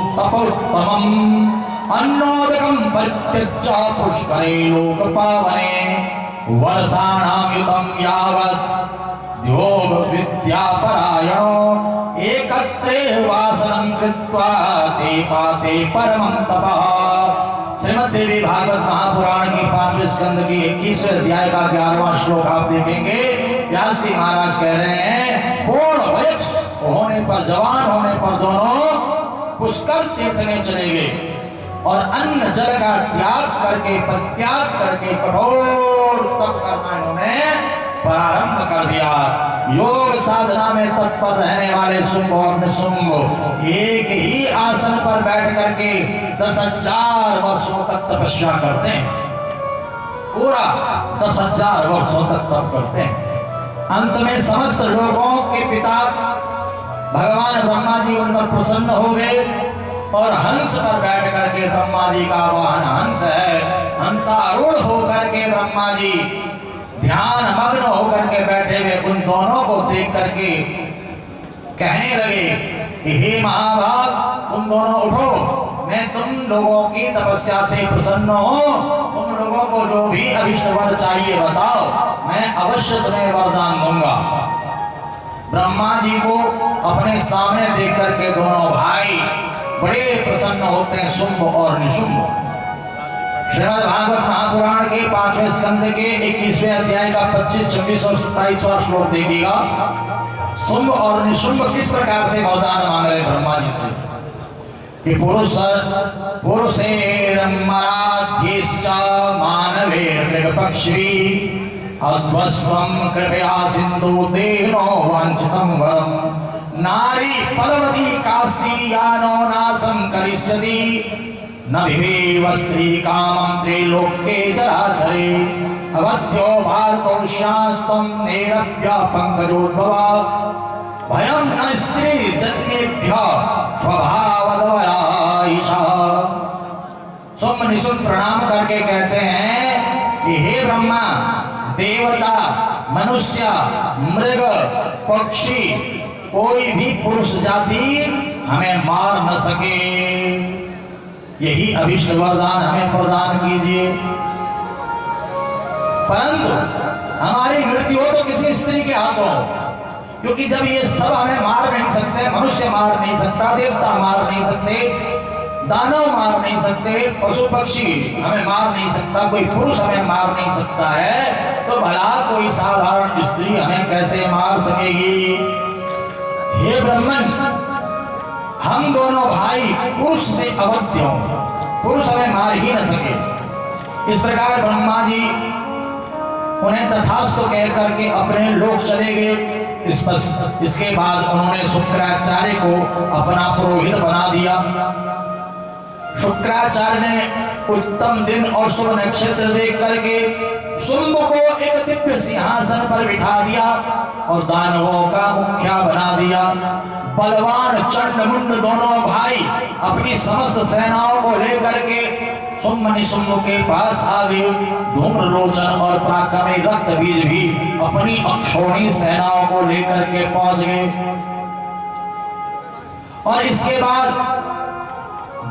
[SPEAKER 1] अन्नोदकं परित्यज्य पुष्करे लोकपावने वर्षाणां युतं यावत् योग विद्यापरायणो एकत्रे वासनं कृत्वा ते पाते परमं तपः। श्रीमद् देवी भागवत महापुराण की 5वें स्कंद की 21वें अध्याय का 11वां श्लोक आप देखेंगे। व्यास जी महाराज कह रहे हैं, पूर्ण वयस्क होने पर, जवान होने पर दोनों पुष्कर तीर्थ में चले गए और अन्न जल का त्याग करके, परित्याग करके कठोर तप करना इन्होंने प्रारंभ कर दिया। योग साधना में तत्पर रहने वाले शुंभ और निशुंभ एक ही आसन पर बैठ करके 10,000 वर्षों तक तपस्या करते हैं, पूरा 10,000 वर्षों तक तप करते हैं। अंत में समस्त लोगों के पिता भगवान ब्रह्मा जी उन पर प्रसन्न हो गए और हंस पर बैठ करके, ब्रह्मा जी का वाहन हंस है, हंसारूढ़ होकर के ब्रह्मा जी ध्यान मग्न होकर के बैठे हुए उन दोनों को देख करके कहने लगे कि हे महाभाग, तुम दोनों उठो, मैं तुम लोगों की तपस्या से प्रसन्न हूं, तुम लोगों को जो भी अभिष्ट वर चाहिए बताओ, मैं अवश्य तुम्हें वरदान दूंगा। ब्रह्मा जी को अपने सामने देख करके दोनों भाई बड़े प्रसन्न होते हैं, शुंभ और निशुंभ। श्रीमद् भागवत महापुराण के 5वें स्कंद के 21वें अध्याय का 25, 26 और 27वां श्लोक देखिएगा। शुंभ और निशुंभ किस प्रकार से वरदान मांग रहे ब्रह्मा जी से कि पुरुषेरमराध्यश्च मानवेर्मृगपक्षी अध्वस्वं कृपया सिंधु तेनो वांछितं वरम नारी परवती कास्ति यानो नासं करिष्यति न विवेव स्त्री कामं त्रैलोक्ये जराचरे अवध्यो भारतो शास्त्रं नेरभ्य पंकजोद्भवा भयं न स्त्री जन्मेभ्य स्वभावदवराईशा। शुंभ निशुंभ प्रणाम करके कहते हैं कि हे ब्रह्मा, देवता, मनुष्य, मृग, पक्षी, कोई भी पुरुष जाति हमें मार न सके, यही अभिष्ट वरदान हमें प्रदान कीजिए। परंतु हमारी मृत्यु हो तो किसी स्त्री के हाथों, क्योंकि जब ये सब हमें मार नहीं सकते, मनुष्य मार नहीं सकता, देवता मार नहीं सकते, दानव मार नहीं सकते, पशु पक्षी हमें मार नहीं सकता, कोई पुरुष हमें मार नहीं सकता है, तो भला कोई साधारण स्त्री हमें कैसे मार सकेगी। हे ब्रह्मन, हम दोनों भाई पुरुष से अवध्य हो, पुरुष हमें मार ही न सके। इस प्रकार ब्रह्मा जी उन्हें तथास्तु कह करके अपने लोक चले गए। इसके बाद उन्होंने शुक्राचार्य को अपना पुरोहित बना दिया। शुक्राचार्य ने उत्तम दिन और शुभ नक्षत्र देख करके शुंभ को एक दिव्य सिंहासन पर बिठा दिया और दानवों का मुखिया बना दिया। बलवान चंडमुंड दोनों भाई अपनी समस्त सेनाओं को लेकर के शुंभ निशुंभ के पास आ गए। धूम्रलोचन और पराक्रमी रक्तबीज भी अपनी अक्षौणी सेनाओं को लेकर के पहुंच गए। और इसके बाद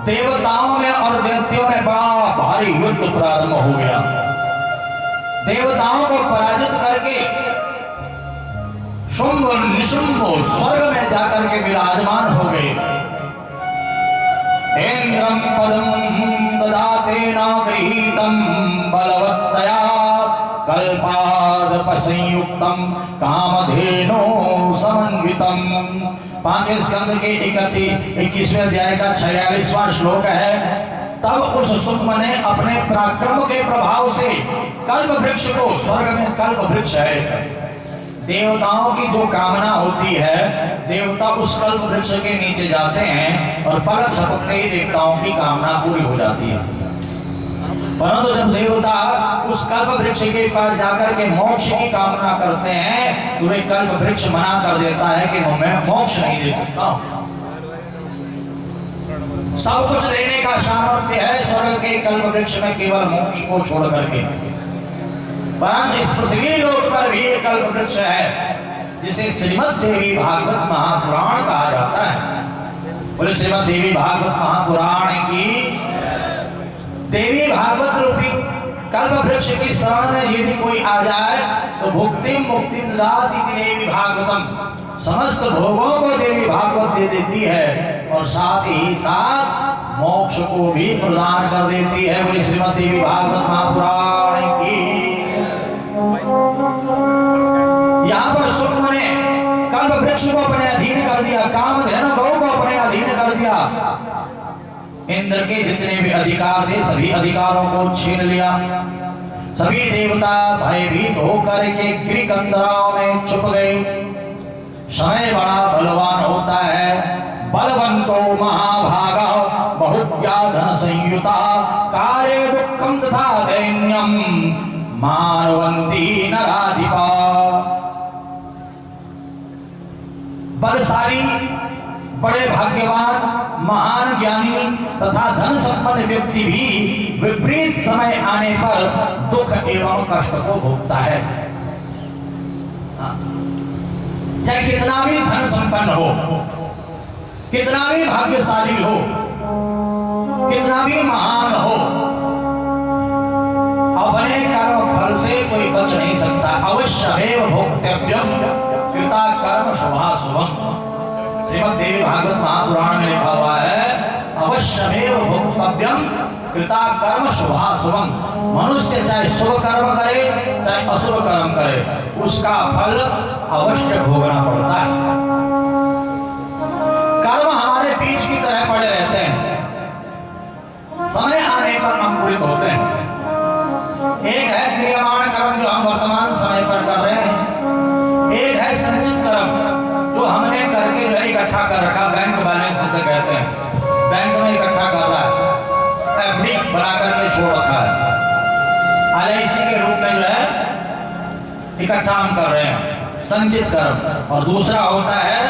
[SPEAKER 1] देवताओं में और दैत्यों में बड़ा भारी युद्ध प्रारंभ हो गया। देवताओं को पराजित करके शुंभ निशुंभ स्वर्ग में जाकर के विराजमान हो गए। इंद्रम पदम ददाते न गृहीतम बलवत्तया कल्पादप संयुक्तम कामधेनो समन्वितम। 5वें स्कंद के 21वें अध्याय का 46वां श्लोक है। तब उस शुंभ ने अपने पराक्रम के प्रभाव से कल्प वृक्ष को, स्वर्ग में कल्प वृक्ष है, देवताओं की जो कामना होती है, देवता उस कल्प वृक्ष के नीचे जाते हैं और पलक झपकते ही देवताओं की कामना पूरी हो जाती है। परंतु जब देवता उस कल्प वृक्ष के पास जाकर के मोक्ष की कामना करते हैं तो वे कल्प वृक्ष मना कर देता है कि मैं मोक्ष नहीं दे सकता। सब कुछ देने का सामर्थ्य है स्वर्ग के कल्प वृक्ष में, केवल मोक्ष को छोड़ करके। परंतु इस पृथ्वी लोक पर भी एक कल्प वृक्ष है जिसे श्रीमद् देवी भागवत महापुराण कहा जाता है। बोले श्रीमद् देवी भागवत महापुराण की। देवी भागवत रूपी कल्प वृक्ष की शरण में यदि कोई आ जाए तो भुक्ति मुक्ति ददाति देवी भागवतम, समस्त भोगों को देवी भागवत दे देती है और साथ ही साथ मोक्ष को भी प्रदान कर देती है। बोली श्रीमद् देवी भागवत महापुराण की। यहाँ पर शुक्र ने कल्प वृक्ष को अपने अधीन कर दिया, कामधेनु गौ को अपने अधीन कर दिया। इंद्र के जितने भी अधिकार थे सभी अधिकारों को छीन लिया। सभी देवता भयभीत होकर के गिरिकंदराओं में छुप गए। समय बड़ा बलवान होता है। बलवंतो महाभागा बहुव्या धन संयुता कार्य दुःखम तथा दैन्यम मानवंती नराधिपा। बलशाली, बड़े भाग्यवान, महान ज्ञानी तथा धन संपन्न व्यक्ति भी विपरीत समय आने पर दुख एवं कष्ट को भोगता है। चाहे कितना भी धन संपन्न हो, कितना भी भाग्यशाली हो, कितना भी महान हो, अपने कर्म फल से कोई बच नहीं सकता। अवश्यमेव भोक्तव्यम कृता कर्म शुभाशुभम। श्रीमद् देवी भागवत महापुराण में लिखा हुआ है अवश्यमेव भोक्तव्यम कृता कर्म शुभाशुभम। मनुष्य चाहे शुभ कर्म करे चाहे अशुभ कर्म करे, उसका फल अवश्य भोगना पड़ता है। कर्म हमारे बीच की तरह पड़े रहते हैं, समय आने पर अंकुरित होते हैं। एक है क्रियामान कर्म जो हम वर्तमान समय पर कर रहे हैं, एक है संचित कर्म जो हमने करके जो इकट्ठा कर रखा। बैंक बैलेंस से कहते हैं, बैंक में इकट्ठा कर रहा है, एफडी बना करके छोड़ रखा है, एलआईसी के रूप में जो है इकट्ठा हम कर रहे हैं, संचित कर्म। और दूसरा होता है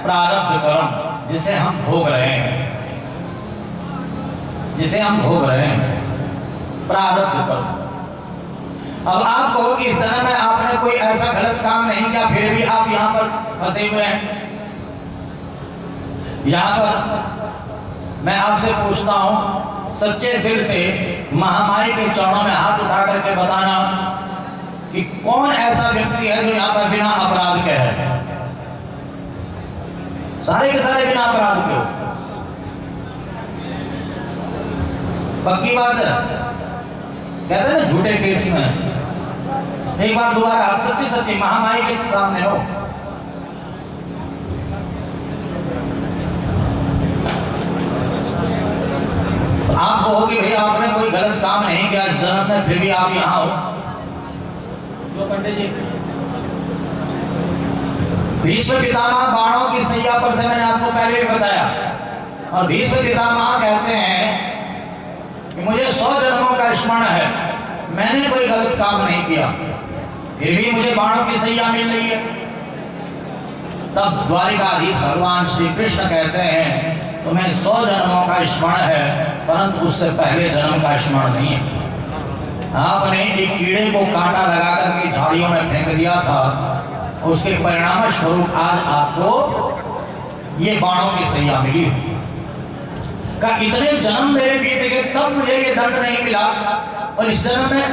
[SPEAKER 1] प्रारब्ध कर्म, जिसे हम भोग रहे हैं, जिसे हम भोग रहे हैं, प्रारब्ध कर्म। अब आप कहो कि इस जन्म में आपने कोई ऐसा गलत काम नहीं किया, फिर भी आप यहाँ पर फंसे हुए हैं। यहाँ पर मैं आपसे पूछता हूँ सच्चे दिल से, महामारी के चरणों में हाथ उठा करके बताना कि कौन ऐसा व्यक्ति है जो यहाँ पर बिना अपराध के है? सारे के सारे बिना अपराध के हो। पक्की बात है, कहते हैं ना झूठे केस में। एक बार दोबारा आप सच्ची सच्ची महामारी के सामने हो, तो आप कहोगे भैया आपने कोई गलत काम नहीं किया इस जन्म में, फिर भी आप यहाँ हो। जो पंडित जी भीष्म पितामह बाणों की सैया पर थे, मैंने आपको पहले भी बताया। और भीष्म पितामह कहते हैं कि मुझे 100 जन्मों का स्मरण है, मैंने कोई गलत काम नहीं किया, फिर भी मुझे बाणों की सैया मिल रही है। तब द्वारिकाधीश भगवान श्री कृष्ण कहते हैं तुम्हें 100 जन्मों का स्मरण है, परंतु उससे पहले जन्म का स्मरण नहीं है। आपने एक कीड़े को कांटा लगा करके झाड़ियों में फेंक दिया था, उसके परिणाम स्वरूप आज आपको ये बाणों की सैया मिली है। का इतने जन्म मेरे बीत गए तब मुझे ये दंड नहीं मिला, और इस जन्म में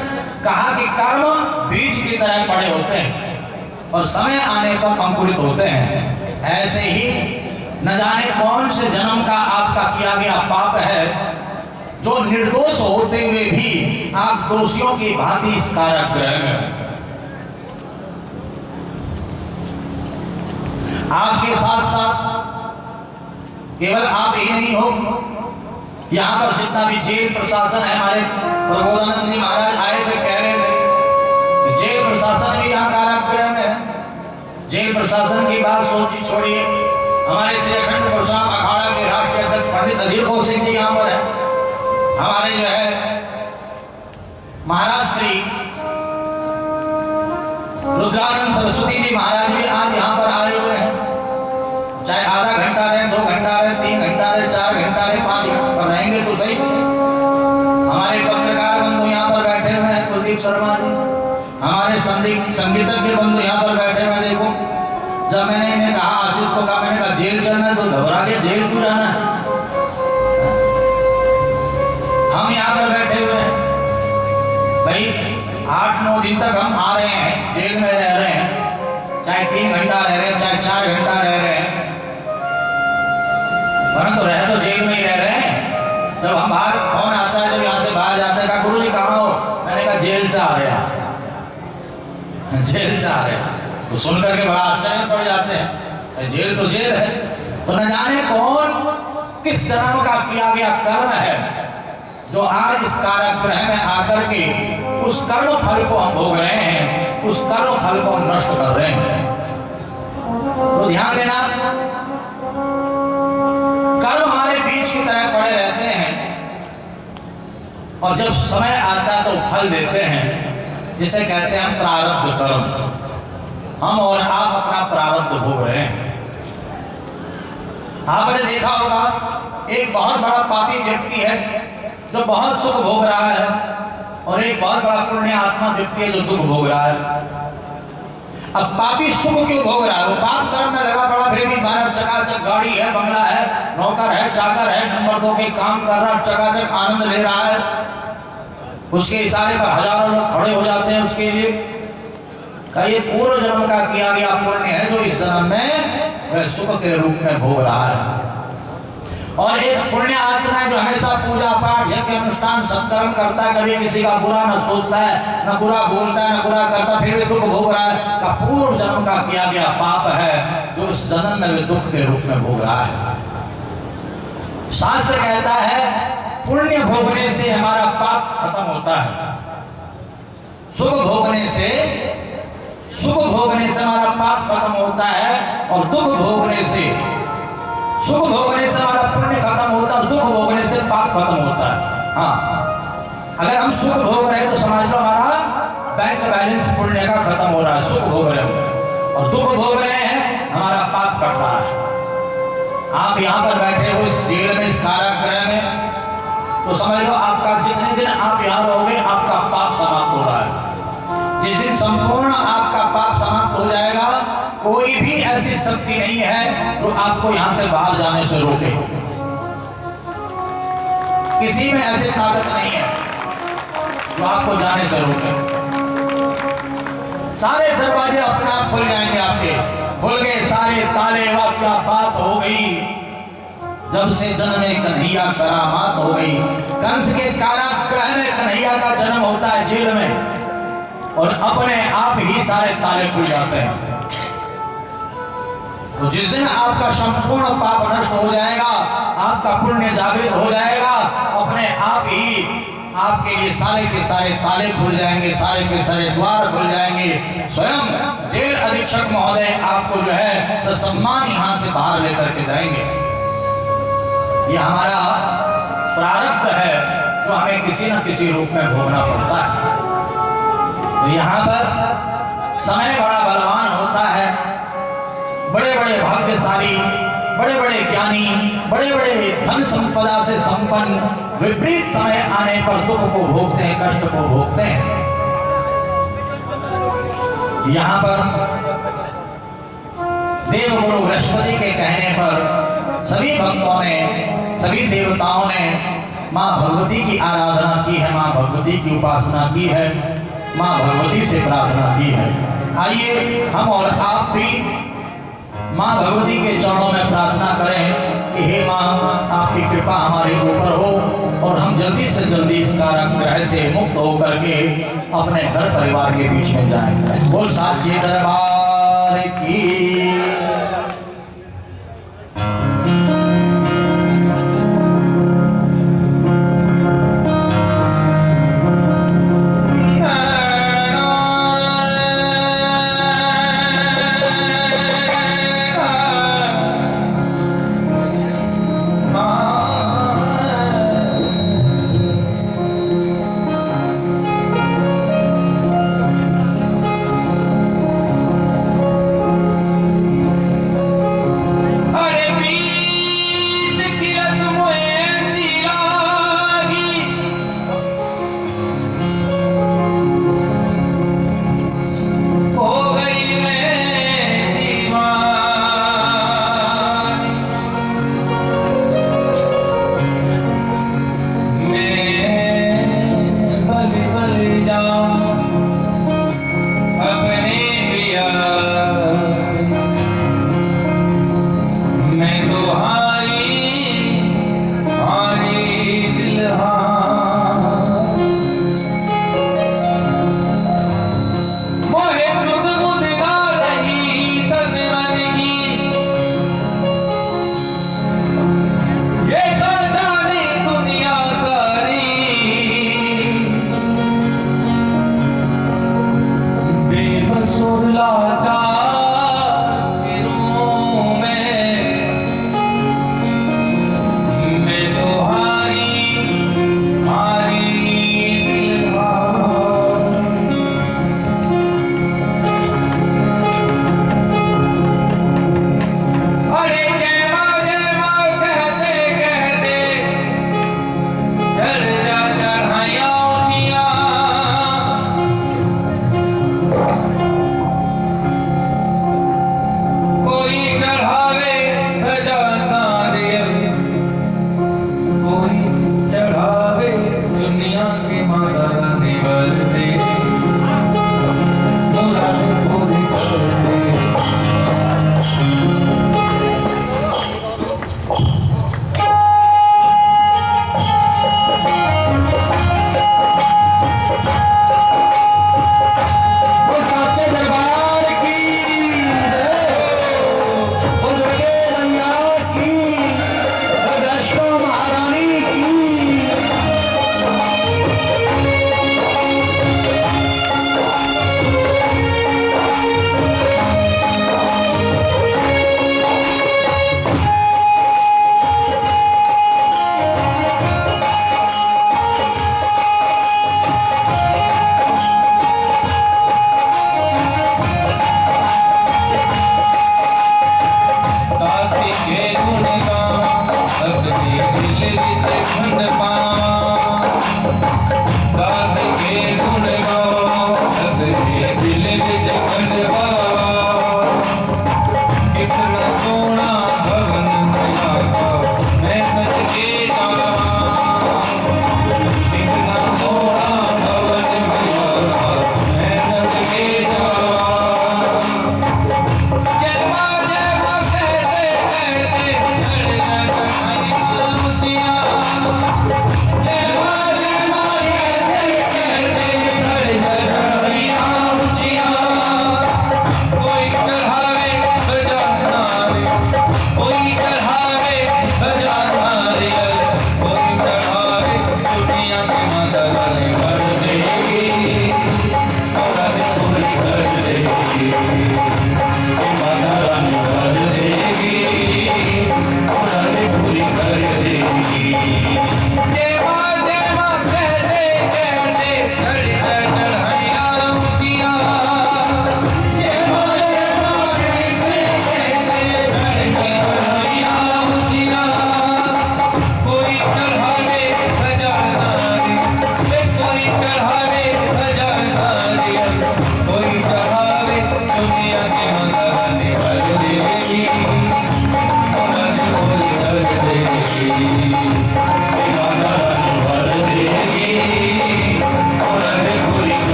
[SPEAKER 1] कहा कि कर्म बीज की तरह पड़े होते हैं और समय आने पर अंकुरित होते हैं। ऐसे ही न जाने कौन से जन्म का आपका किया गया पाप है जो निर्दोष होते हुए भी आप दोषियों की भांति इस कारागृह में। आपके साथ साथ केवल आप ही नहीं हो, यहाँ पर जितना भी जेल प्रशासन है, हमारे प्रबोधानंद जी महाराज आए थे, कह रहे थे जेल प्रशासन भी यहाँ कारागृह में है। जेल प्रशासन की बात छोड़िए, हमारे श्री अखंड परशुराम अखाड़ा के राष्ट्रीय अध्यक्ष पंडित अधीर कौशिक जी यहाँ पर है, हमारे जो है महाराज श्री रुद्रानंद सरस्वती जी महाराज भी आज यहाँ पर आए हुए हैं। चाहे आधा घंटा रहे, 2 घंटा रहे, 3 घंटा रहे, 4 घंटा रहे, 5 घंटा पर रहेंगे तो सही। हमारे पत्रकार बंधु यहाँ पर बैठे हुए हैं, कुलदीप शर्मा जी, हमारे संगीतज्ञ बंधु यहाँ पर बैठे हुए। देखो, जब मैंने इन्हें कहा, आशीष को कहा, मैंने कहा जेल चलना है तो घबरा गया, जेल क्यों जाना है? हम यहाँ पर बैठे हुए हैं भाई, 8-9 दिन तक हम आ रहे हैं, जेल में रह रहे हैं, चाहे 3 घंटा रह रहे हैं, चाहे 4 घंटा रह रहे हैं, परंतु रह तो जेल में ही रह रहे हैं। जब हम बाहर फोन आता है, जब यहाँ से बाहर जाते हैं, कहा गुरु जी कहाँ हो? मैंने कहा जेल से आ रहे हैं। जेल से आ रहे हैं तो सुन करके बड़ा आश्चर्य में पड़ जाते हैं। जेल तो जेल है, तो न जाने कौन किस जन्म का किया गया कर्म है जो आज इस कारागृह में आकर के उस कर्म फल को हम भोग रहे हैं, उस कर्म फल को हम नष्ट कर रहे हैं। तो ध्यान देना, कर्म हमारे बीच की तरह पड़े रहते हैं और जब समय आता है तो फल देते हैं, जिसे कहते हैं हम प्रारब्ध कर्म। हम और आप अपना प्रारब्ध भोग रहे हैं। आपने देखा होगा एक बहुत बड़ा पापी व्यक्ति है जो बहुत सुख भोग रहा है और एक बहुत बड़ा पुण्य आत्मा व्यक्ति है जो दुख भोग रहा है। अब पापी सुख क्यों भोग रहा है? वो पाप कर्म में लगा बड़ा, फिर भी भारत चकाचक गाड़ी है, बंगला है, नौकर है, चाकर है, नंबर 2 के काम कर रहा है, चकाचक आनंद ले रहा है। उसके इशारे पर हजारों लोग खड़े हो जाते हैं उसके लिए। का ये पूर्व जन्म का किया गया पुण्य है जो इस जन्म में वह सुख के रूप में भोग रहा है। और एक पुण्य आत्मा है जो हमेशा पूजा पाठ यज्ञ अनुष्ठान सत्कर्म करता है, कभी किसी का बुरा न सोचता है, न बुरा बोलता है, न बुरा करता, फिर भी दुख भोग रहा है। का पूर्व जन्म का किया गया पाप है जो इस जन्म में वह दुख के रूप में भोग रहा है। शास्त्र कहता है पुण्य भोगने से हमारा पाप खत्म होता है, सुख भोगने से हमारा पाप खत्म होता है, और दुख भोगने से सुख भोगने से हमारा पुण्य खत्म होता है और दुख भोगने से पाप खत्म होता है। हाँ, अगर हम सुख भोग रहे हैं तो समझ लो हमारा बैंक बैलेंस पुण्य का खत्म हो रहा है, सुख भोग रहे हो, और दुख भोग रहे हैं हमारा पाप कट रहा है। आप यहाँ पर बैठे हो इस जेल में, इस कारागृह में, तो समझ लो आपका जितने दिन आप यहाँ रहोगे आपका पाप समाप्त हो रहा है। जिस दिन संपूर्ण आपका पाप समाप्त हो जाएगा, कोई भी ऐसी शक्ति नहीं है जो आपको यहाँ से बाहर जाने से रोके। किसी में ऐसी ताकत नहीं है जो आपको जाने से रोके। सारे दरवाजे अपने आप खुल जाएंगे, आपके खुल गए सारे ताले। वाह क्या बात हो गई, जब से जन्मे कन्हैया करामात हो गई। कंस के कारागृह में कन्हैया का जन्म होता है, जेल में, और अपने आप ही सारे ताले खुल जाते हैं। तो जिस दिन आपका संपूर्ण पाप नष्ट हो जाएगा, आपका पुण्य जागृत हो जाएगा, अपने आप ही आपके लिए सारे के सारे ताले खुल जाएंगे, सारे के सारे द्वार खुल जाएंगे। स्वयं जेल अधीक्षक महोदय आपको जो है ससम्मान यहाँ से बाहर लेकर के जाएंगे। ये हमारा प्रारब्ध है जो हमें किसी न किसी रूप में भोगना पड़ता है। तो यहाँ पर समय बड़ा बलवान होता है, बड़े बड़े भाग्यशाली, बड़े बड़े ज्ञानी, बड़े बड़े धन संपदा से संपन्न विपरीत समय आने पर दुख को भोगते हैं, कष्ट को भोगते हैं। यहाँ पर देवगुरु बृहस्पति के कहने पर सभी भक्तों ने, सभी देवताओं ने माँ भगवती की आराधना की है, माँ भगवती की उपासना की है, माँ भगवती से प्रार्थना की है। आइए हम और आप भी माँ भगवती के चरणों में प्रार्थना करें कि हे माँ, आपकी कृपा हमारे ऊपर हो और हम जल्दी से जल्दी इस कारागृह से मुक्त होकर के अपने घर परिवार के बीच में जाएं। बोल साचे दरबार की।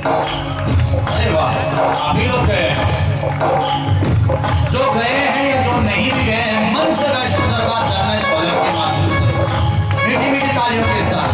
[SPEAKER 1] अरे वाह, काफी लोग गए हैं। जो गए हैं या जो नहीं भी गए हैं, मन से वैष्णो दरबार जाना है भोले के माध्यम से। मीठी मीठी तालियों के साथ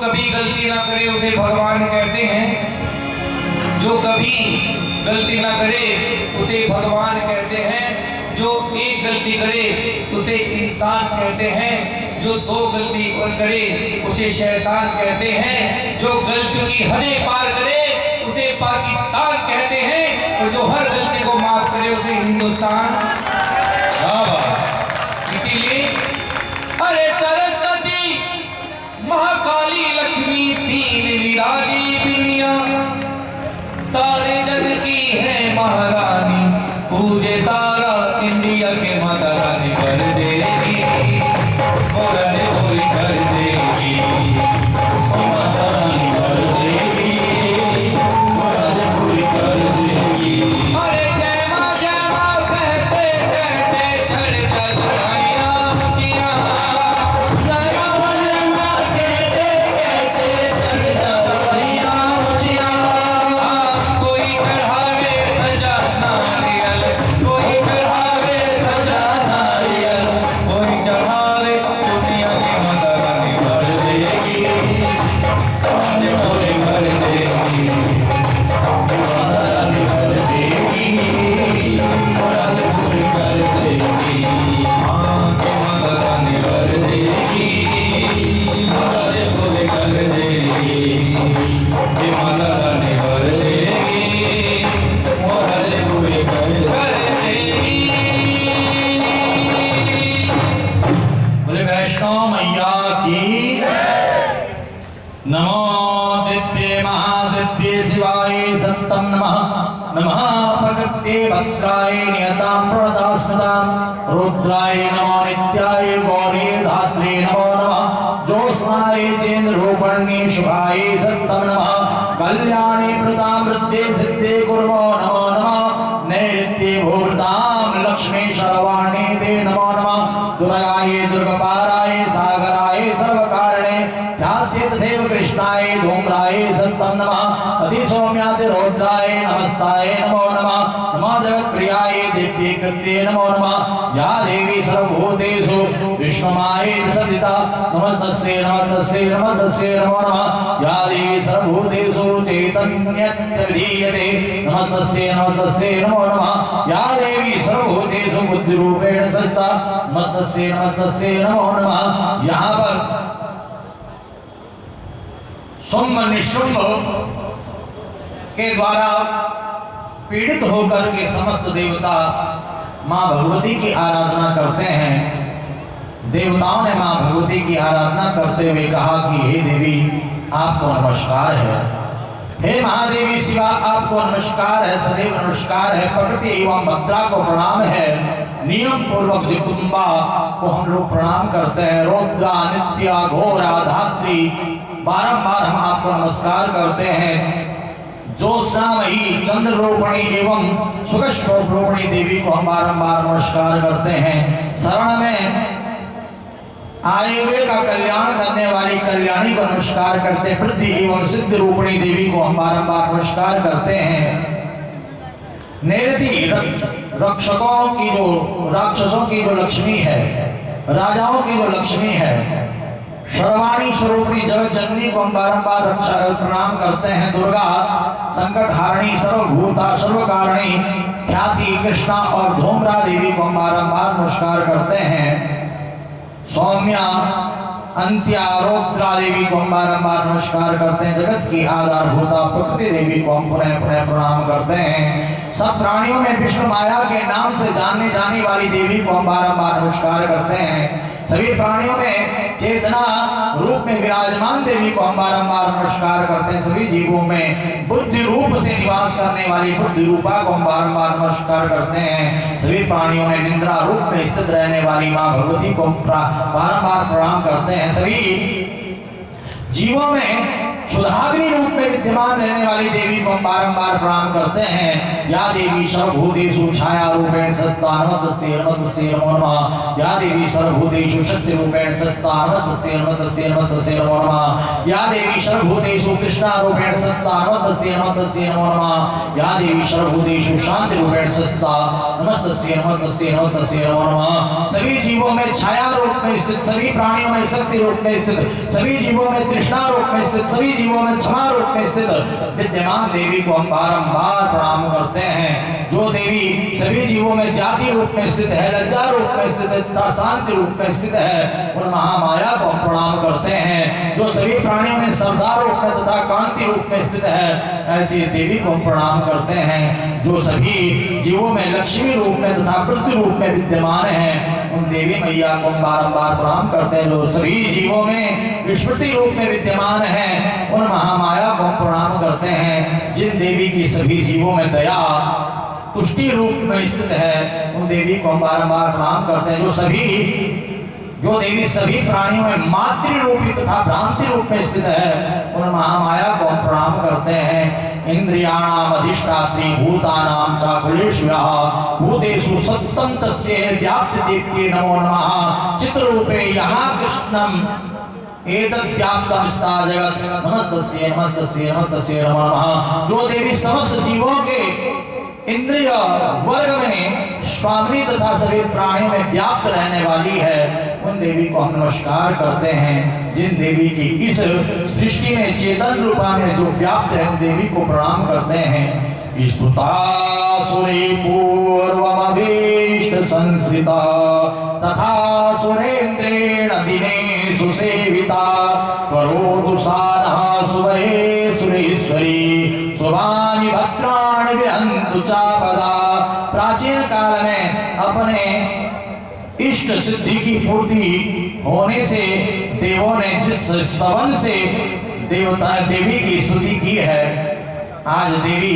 [SPEAKER 2] कभी गलती ना करे उसे भगवान कहते हैं, जो कभी गलती ना करे उसे भगवान कहते हैं, जो एक गलती करे उसे इंसान कहते हैं, जो दो गलती और करे उसे शैतान कहते हैं, जो गलतियों की हदें पार करे उसे पाकिस्तान कहते हैं, और जो हर गलती को माफ करे उसे हिंदुस्तान। इसीलिए अरे सरस्वती महाकाली लक्ष्मी तीन विराजी बिनिया, सारे जग की है महारानी, पूजे सारा इंडिया के माता रानी कर देगी, बोले बोली कर देगी, माता रानी कर देगी, बोले बोली कर देगी। अरे जय माँ कहते कहते चढ़ चढ़ चढ़ाइयाँ ऊंचियाँ, जय माँ कहते कहते चढ़ चढ़ चढ़ाइयाँ ऊंचियाँ। कोई चढ़ावे ध्वजा नारियल, कोई चढ़ावे ध्वजा नारियल, कोई चढ़ावे चुटियाँ की माता रानी भर देगी, बोले बोले भर देगी, माता रानी भर देगी, बोले बोले भर देगी, माँ की माता रानी भर देगी, बोले बोले कर देगी, ये माता रानी भर देगी, बोले बोले कर देगी।
[SPEAKER 1] बोले वैष्णव मैया की नमो दिव्य महादिव्य शिवाय सत्तम नमः। नमः प्रकृते भद्राय नियतां प्रदास्मतां, रुद्राय नमो नित्याय गौरी धात्रे नमो नमः। ज्योत्स्नाय चेन्द्रोपर्णे शुभाय सत्तम नमः। कल्याणे प्रदां वृद्धे सिद्धे कुर्मो नमो नमः। नैऋत्ये भूर्तां लक्ष्मी शर्वाणे ते नमो नमः। दुर्गाय दुर्गपाराय सागराय सर्वकारणे ख्याते तथैव कृष्णाय धूम्राय सत्तम नमः। अतिसौम्याति रौद्राय नमस्ताय नमो नमः। नमः जगत्प्रियाय दिव्ये कृत्ये नमो नमः। या देवी सर्वभूतेषु विश्वमायेति सदिता नमस्तस्यै नमस्तस्यै नमस्तस्यै नमो नमः। या देवी सर्वभूतेषु चैतन्यत्वविधीयते नमस्तस्यै नमस्तस्यै नमो नमः। या देवी सर्वभूतेषु बुद्धिरूपेण संस्थिता नमस्तस्यै नमस्तस्यै नमो नमः। यहाँ पर शुंभ निशुंभ के द्वारा पीड़ित होकर के समस्त देवता मां भगवती की आराधना करते हैं। देवताओं ने मां भगवती की आराधना करते हुए कहा कि हे देवी आपको नमस्कार है, हे महादेवी शिवा आपको नमस्कार है, सदैव नमस्कार है। प्रकृति एवं भद्रा को प्रणाम है, नियम पूर्वक जगदम्बा को हम लोग प्रणाम करते हैं। रौद्रा नित्या घोरा धात्री बारंबार हम आपको नमस्कार करते हैं। ज्योत्स्नामयी चंद्र रूपणी एवं सुगष्ट रूपणी देवी को हम बारंबार नमस्कार करते हैं। शरण में आए हुए का कल्याण करने वाली कल्याणी को नमस्कार करते हैं। वृद्धि एवं सिद्ध रूपणी देवी को हम बारंबार नमस्कार करते हैं। नैऋति रक्षकों की जो राक्षसों की जो लक्ष्मी है, राजाओं की जो लक्ष्मी है, सर्वाणी स्वरूपणी जगत जननी को हम बारंबार प्रणाम करते हैं। दुर्गा संकट हारिणी सर्वभूता सर्वकारिणी ख्याति कृष्णा और धूम्रा देवी को हम बारंबार नमस्कार करते हैं। सौम्या अंत्या रौद्रा देवी को हम बारंबार नमस्कार करते हैं। जगत की आधारभूता प्रकृति देवी को हम पुनः पुनः प्रणाम करते हैं। सब प्राणियों में विष्णु माया के नाम से जानने जाने वाली देवी को हम बारंबार नमस्कार करते हैं। सभी प्राणियों में चेतना रूप में विराजमान देवी को हम बारंबार नमस्कार करते हैं। सभी जीवों में बुद्धि रूप से निवास करने वाली बुद्धि रूपा को हम बारंबार नमस्कार करते हैं। सभी प्राणियों में निद्रा रूप में स्थित रहने वाली मां भगवती को बारंबार प्रणाम करते हैं। सभी जीवों में क्षुधाग्नि रूप में विद्यमान रहने वाली देवी को हम बारंबार प्रणाम करते हैं। या देवी सर्वभूतेषु छाया रूपेण सस्तान्वतस्य नमो नमः। या देवी सर्वभूतेषु शक्ति रूपेण सस्तान्वतस्य नमो नमः। या देवी सर्वभूतेषु कृष्णा रूपेण सस्तान्वतस्य नमो नमः। या देवी सर्वभूतेषु शांति रूपेण सस्ता नमस्तस्य नमो नमः। सभी जीवों में छाया रूप में स्थित, सभी प्राणियों में शक्ति रूप में स्थित, सभी जीवों में तृष्णा रूप में स्थित, सभी जीवों में क्षमा रूप में स्थित विद्यमान देवी को हम बारंबार प्रणाम करते हैं। जो देवी सभी जीवों में जाति रूप में स्थित है, लज्जा रूप में स्थित है तथा शांति रूप में स्थित है, उन महामाया को हम प्रणाम करते हैं। जो सभी प्राणियों में सरदार रूप में तथा कांति रूप में स्थित है, ऐसी देवी को हम प्रणाम करते हैं। जो सभी जीवों में लक्ष्मी रूप में तथा पृथ्वी रूप में विद्यमान है, उन देवी मैया को हम बारंबार प्रणाम करते हैं। जो सभी जीवों में स्मृति रूप में विद्यमान है, उन महामाया को हम प्रणाम करते हैं। जिन देवी की सभी जीवों में दया तुष्टि रूप में स्थित है, उन देवी को हम बारंबार प्रणाम करते हैं। जो देवी सभी प्राणियों में मातृ रूपी तथा भ्रांति रूप में स्थित है, उन महामाया को हम प्रणाम करते हैं। इंद्रियाणाम अधिष्ठात्री भूतानां चाखिलेष्व्याः भूतेषु सत्तं तस्य व्याप्ति दीप्ति नमो नमः। चित्ररूपे यहाँ कृष्णम एतद् व्याप्तं स्था जगत् नमस्तस्य नमो नमः। जो देवी समस्त जीवों के इंद्रिय वर्ग में स्वामी तथा सभी प्राणियों में व्याप्त रहने वाली है, उन देवी को हम नमस्कार करते हैं। जिन देवी की इस सृष्टि में चेतन रूपा में जो व्याप्त है, उन देवी को प्रणाम करते हैं। स्तुतासुरी पूर्वमभीष्ट संस्कृता तथा सुरेन्द्रेण दिने सुसेविता करोतु सानः सुवहे सुरेश्वरी शुभानि भद्राणि विहन्तु चापदा। प्राचीन काल में अपने इष्ट सिद्धि की पूर्ति होने से देवों ने जिस स्तवन से देवी की स्तुति की है, आज देवी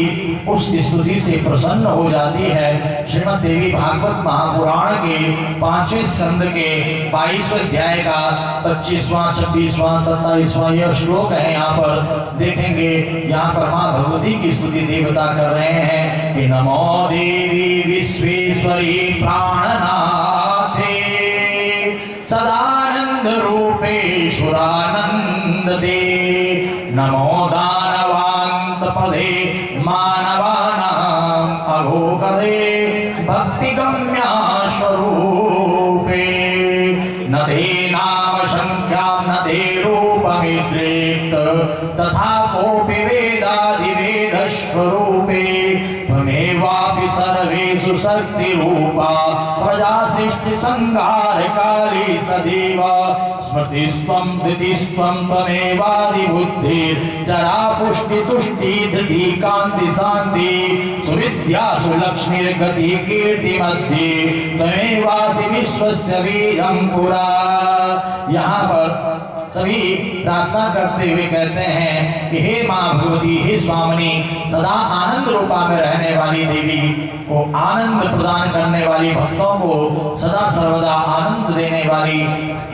[SPEAKER 1] उस स्तुति से प्रसन्न हो जाती है। श्रीमद् देवी भागवत महापुराण के 5वें स्कंद के 22वें अध्याय का 25वां 26वां 27वां यह श्लोक है। यहाँ पर देखेंगे, यहाँ पर माँ भगवती की स्तुति देवता कर रहे हैं कि नमो देवी विश्वेश्वरी प्राणनाथे सदानंद रूपेश्वरानंद दे नमो दानवांत पदे मानवानां अघोकदे भक्ति गम्या स्वरूपे न ते नाम संख्यां न ते रूपमिद्रेक्त तथा कोऽपि वेदादिवेद स्वरूपे त्वमेवापि सर्वेषु शक्ति रूपा प्रजा सृष्टि संहार काली सदैव स्मृतिस्त्वं धृतिस्त्वं त्वमेवादि बुद्धिर् जरा पुष्टि तुष्टि धृति कांति शांति सुविद्या सुलक्ष्मीर्गति कीर्ति मध्ये त्वमेवासि विश्वस्य बीजं पुरा। यहाँ पर सभी प्रार्थना करते हुए कहते हैं कि हे माँ भगवती, हे स्वामिनी, सदा आनंद रूपा में रहने वाली देवी को आनंद प्रदान करने वाली, भक्तों को सदा सर्वदा आनंद देने वाली,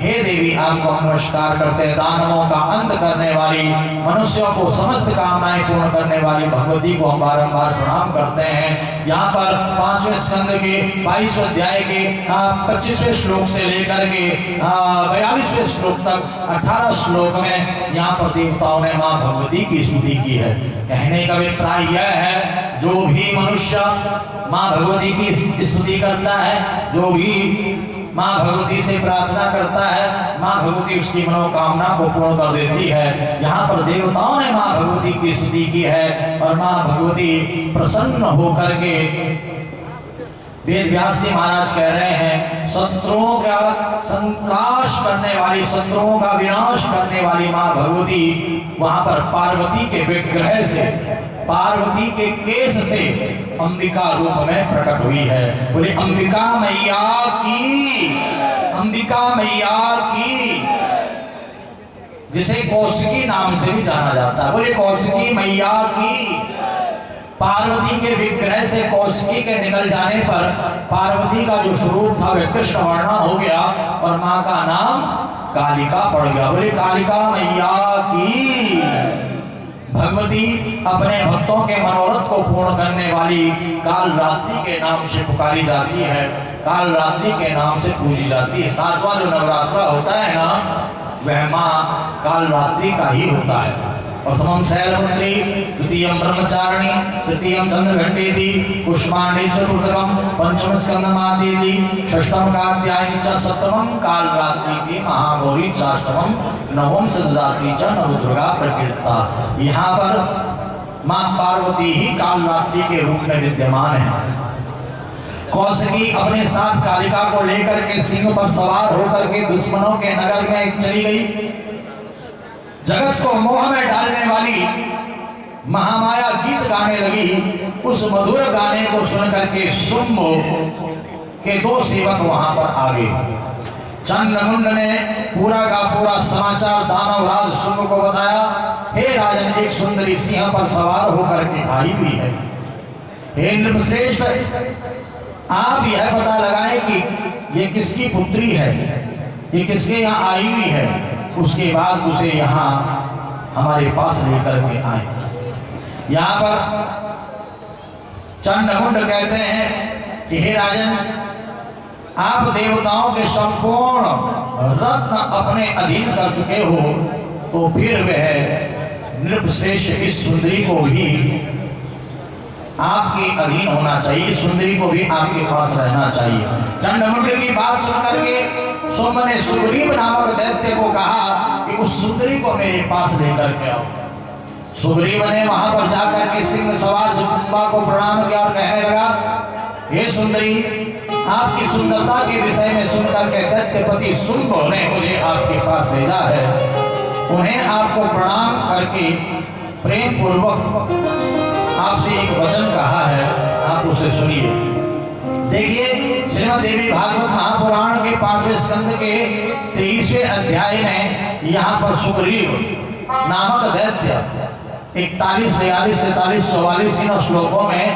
[SPEAKER 1] हे देवी आपको नमस्कार करते हैं। दानवों का अंत करने वाली, मनुष्यों को समस्त कामनाएं पूर्ण करने वाली भगवती को हम बारंबार प्रणाम करते हैं। यहाँ पर 5वें स्कंद के 22वें अध्याय के 25वें श्लोक से लेकर के 42वें श्लोक तक 18 श्लोक में यहाँ पर देवताओं ने माँ भगवती की स्तुति की है। कहने का अभिप्राय यह है, जो भी मनुष्य माँ भगवती की स्तुति करता है, जो भी माँ भगवती से प्रार्थना करता है, माँ भगवती उसकी मनोकामना को पूर्ण कर देती है। यहाँ पर देवताओं ने माँ भगवती की स्तुति की है और माँ भगवती प्रसन्न होकर के वेद व्यास जी महाराज कह रहे हैं, शत्रुओं का संनाश करने वाली, शत्रुओं का विनाश करने वाली माँ भगवती वहां पर पार्वती के विग्रह से, पार्वती के केश से अंबिका रूप में प्रकट हुई है। बोले अंबिका मैया की, अंबिका मैया की, जिसे कौशिकी नाम से भी जाना जाता है। बोले कौशिकी मैया की। पार्वती के विग्रह से कौशिकी के निकल जाने पर पार्वती का जो स्वरूप था वह कृष्ण वर्णा हो गया और माँ का नाम कालिका पड़ गया। बोले कालिका मैया की। भगवती अपने भक्तों के मनोरथ को पूर्ण करने वाली काल रात्रि के नाम से पुकारी जाती है, काल रात्रि के नाम से पूजी जाती है। सातवां जो नवरात्रा होता है ना, वह माँ काल रात्रि का ही होता है। प्रथमं शैलपुत्री, द्वितीयं ब्रह्मचारिणी, तृतीयं चंद्रघंटेति, पुष्पांडे च पुस्तकं, पंचम स्कंदमादेति, षष्ठम कात्यायनी च, सप्तमं कालरात्रि महागौरी चाष्टमं, नवम सिद्धरात्रि च नवदुर्गा प्रकीर्ता। यहाँ पर माँ पार्वती ही कालरात्रि के रूप में विद्यमान है। कौशिकी अपने साथ कालिका को लेकर के सिंह पर सवार होकर के दुश्मनों के नगर में चली गई। जगत को मोह में डालने वाली महामाया गीत गाने लगी। उस मधुर गाने को सुनकर के शुंभ के दो सेवक वहां पर आ गए। चंद्रमुंड ने पूरा का पूरा समाचार दानवराज शुंभ को बताया। हे राजन, एक सुंदरी सिंह पर सवार होकर के आई भी है। हे नृपश्रेष्ठ, आप यह पता लगाएं कि ये किसकी पुत्री है, ये किसके यहाँ आई हुई है, उसके बाद उसे यहाँ हमारे पास लेकर के आए। यहाँ पर चंद्रमुंड कहते हैं कि हे राजन, आप देवताओं के संपूर्ण रत्न अपने अधीन कर चुके हो, तो फिर वह नृपश्रेष्ठ इस सुंदरी को भी आपके अधीन होना चाहिए, इस सुंदरी को भी आपके पास रहना चाहिए। चंद्रमुंड की बात सुनकर के शुंभ ने सुग्रीव नामक दैत्य को कहा कि उस सुंदरी को मेरे पास लेकर के आओ। सुग्रीव ने वहां पर जाकर के सिंह सवार जगदम्बा को प्रणाम किया और कहने लगा, हे सुंदरी, आपकी सुंदरता के विषय में सुनकर के दैत्यपति शुंभ ने मुझे आपके पास भेजा है। उन्हें आपको प्रणाम करके प्रेम पूर्वक आपसे एक वचन कहा है, आप उसे सुनिए। देखिए, श्रीमद् देवी भागवत महापुराण के 5वें स्कंद के 23वें अध्याय में यहाँ पर सुग्रीव नामक दैत्य 41, 42, 43, 44 इन श्लोकों में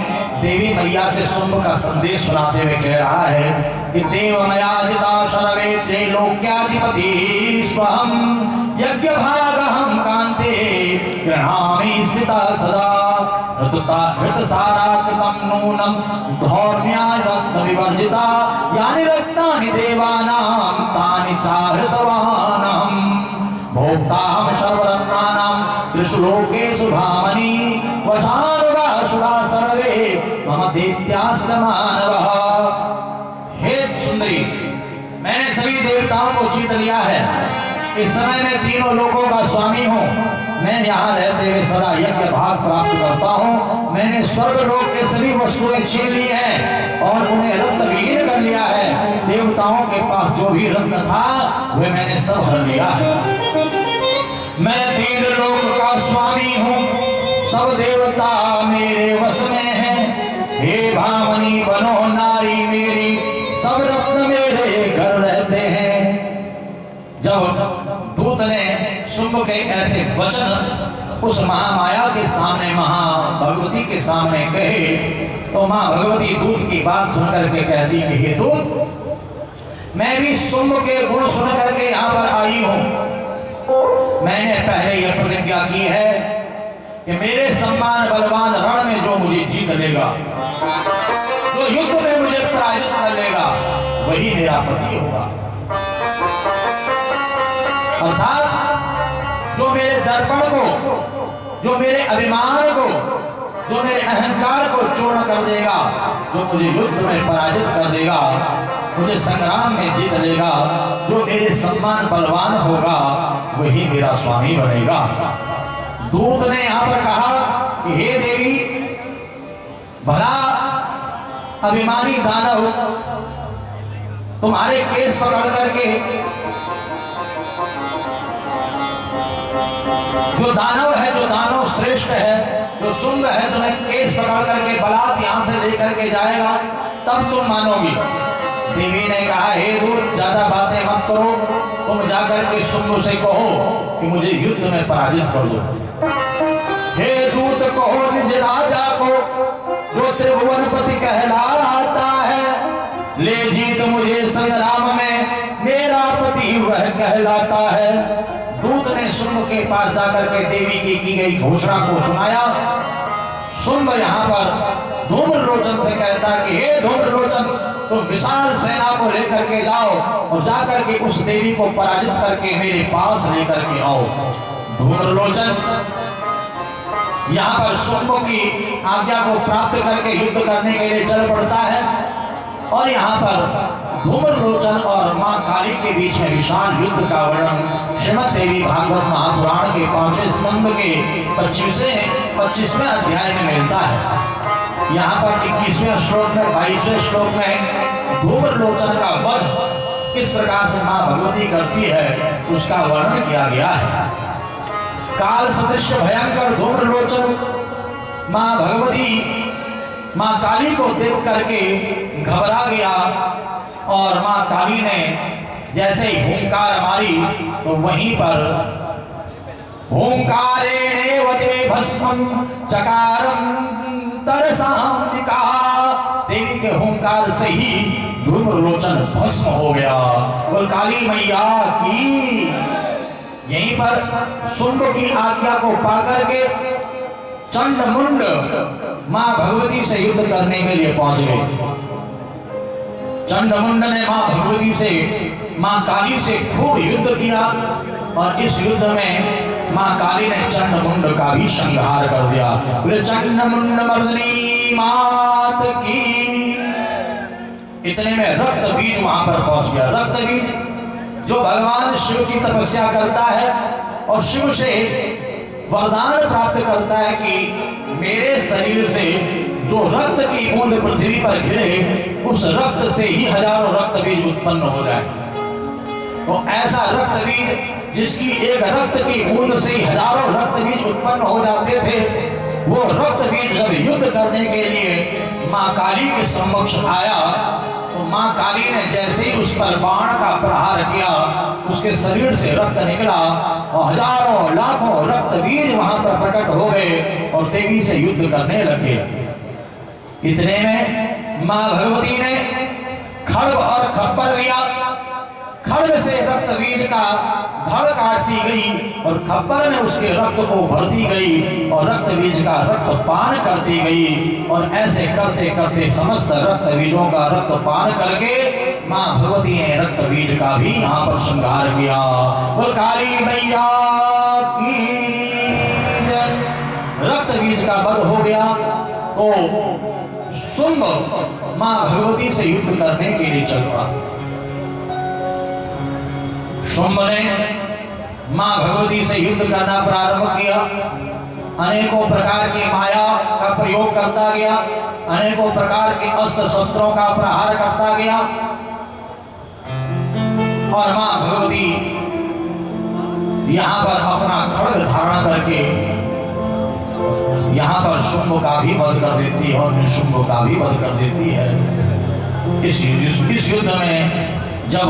[SPEAKER 1] देवी मैया से शुंभ का संदेश सुनाते हुए कह रहा है कि देवमयाजिता शरवे त्रैलोक्याधिपति स्वहं यज्ञ भागहं कांते गृहामि स्थिता सदा ऋतसाराकृतं नूनं धौर्म्या रत्न विवर्जिता यानि रत्नानि देवानां तानि चाहृतवानहं भोक्ताहं सर्वरत्नानां त्रिषु लोकेषु भामनी वशानुगासुरा सर्वे मम दैत्यास्य मानवः। हे सुंदरी, मैंने सभी देवताओं को जीत लिया है। इस समय मैं तीनों लोकों का स्वामी हूँ। मैं यहाँ रहते हुए सदा यज्ञ भाग प्राप्त करता हूँ। मैंने स्वर्ग लोक के सभी वस्तुएं छीन ली हैं और उन्हें रत्न विहीन कर लिया है। देवताओं के पास जो भी रत्न था वे मैंने सब हर लिया है। मैं तीन लोक का स्वामी हूँ, सब देवता मेरे वश में हैं। हे भामनी बनो नारी मेरी, सब रत्न मेरे घर रहते हैं। जब दूत ने शुंभ के ऐसे वचन उस महामाया के सामने, महाभगवती के सामने कहे, तो मां भगवती दूत की बात सुनकर के कहती कि हे दूत, मैं भी शुंभ के गुण सुन करके यहाँ पर आई हूँ। मैंने पहले यह प्रतिज्ञा की है कि मेरे सम्मान बलवान रण में जो मुझे जीत लेगा, जो युद्ध में मुझे पराजित कर लेगा, वही मेरा पति होगा। अर्थात जो मेरे दर्पण को, जो मेरे अभिमान को, जो मेरे अहंकार को चूर्ण कर देगा, जो मुझे युद्ध में पराजित कर देगा, मुझे संग्राम में जीत लेगा, जो मेरे सम्मान बलवान होगा, वही मेरा स्वामी बनेगा। दूत ने यहाँ पर कहा कि हे देवी, भला अभिमानी दानव तुम्हारे केस पकड़ करके, जो दानव है, जो दानव श्रेष्ठ है, जो शुंभ है, तुम्हें केस पकड़ करके बलात् यहाँ से लेकर के जाएगा, तब तुम मानोगी। देवी ने कहा, हे दूत, ज्यादा बातें मत करो, तुम जाकर के शुंभ से कहो कि मुझे युद्ध में पराजित कर दो। हे दूत, कहो निज राजा को, जो त्रिभुवनपति कहलाता है, ले जीत मुझे संग्राम में, मेरा पति वह कहलाता है। दूत ने शुंभ के पास जाकर के देवी की गई घोषणा को सुनाया। शुंभ यहाँ पर धूम्रलोचन से कहता कि हे धूम्रलोचन, तुम विशाल सेना को लेकर के जाओ और जाकर के उस देवी को पराजित करके मेरे पास लेकर के आओ। धूम्रलोचन यहाँ पर शुंभ की आज्ञा को प्राप्त करके युद्ध करने के लिए चल पड़ता है और यहाँ पर धूम्रलोचन और मां काली के बीच में विशाल युद्ध का वर्णन श्रीमद् देवी भागवत महापुराण के 5वें स्कंद के 25वें अध्याय में मिलता है। यहाँ पर 21वें श्लोक में 22वें श्लोक में धूम्रलोचन का वध किस प्रकार से मां भगवती करती है उसका वर्णन किया गया है। काल सदृश भयंकर धूम्रलोचन मां भगवती मां काली को देख करके घबरा गया और मां काली ने जैसे ही हुंकार मारी तो वहीं पर हुंकारेणेव ते भस्मं चकारं तरसाम्बिका, देवी के हुंकार से ही धूम्रलोचन भस्म हो गया। और काली मैया की यहीं पर शुंभ की आज्ञा को पाकर के चंडमुंड मां भगवती से युद्ध करने के लिए पहुंच गए। चंडमुंड ने मां भगवती से मां काली से खूब युद्ध किया और इस युद्ध में मां काली ने चंडमुंड का भी संहार कर दिया। बोले चंडमुंड मर्दनी मात की। इतने में रक्त बीज वहां पर पहुंच गया। रक्त बीज जो भगवान शिव की तपस्या करता है और शिव से वरदान प्राप्त करता है कि मेरे शरीर से जो रक्त की बूंद पृथ्वी पर गिरे उस रक्त से ही हजारों रक्त बीज उत्पन्न हो जाए। तो ऐसा रक्त बीज जिसकी एक रक्त की बूंद से ही हजारों रक्त बीज उत्पन्न हो जाते थे, वो रक्त बीज जब युद्ध करने के लिए मां काली के समक्ष आया तो मां काली ने जैसे ही उस पर बाण का प्रहार किया उसके शरीर से रक्त निकला और हजारों लाखों रक्त बीज वहां पर प्रकट हो गए और देवी से युद्ध करने लगे। इतने में मां भगवती ने खड्ग और खप्पर लिया। खड्ग से रक्त बीज का धड़ काटती गई और खप्पर में उसके रक्त को भरती गई और रक्त बीज का रक्त पान करती गई और ऐसे करते करते समस्त रक्त बीजों का रक्त पान करके मां भगवती ने रक्त बीज का भी यहाँ पर श्रृंगार किया। और काली मैया की रक्त बीज का वध हो गया तो शुंभ मां भगवती से युद्ध करने के लिए चल पड़ा। शुंभ ने मां भगवती से युद्ध करना प्रारंभ किया। अनेकों प्रकार की माया का प्रयोग करता गया, अनेकों प्रकार के अस्त्र शस्त्रों का प्रहार करता गया और मां भगवती यहाँ पर अपना खड्ग धारण करके यहाँ पर शुंभ का भी वध कर देती है और निशुंभ का भी वध कर देती है। इस युद्ध में जब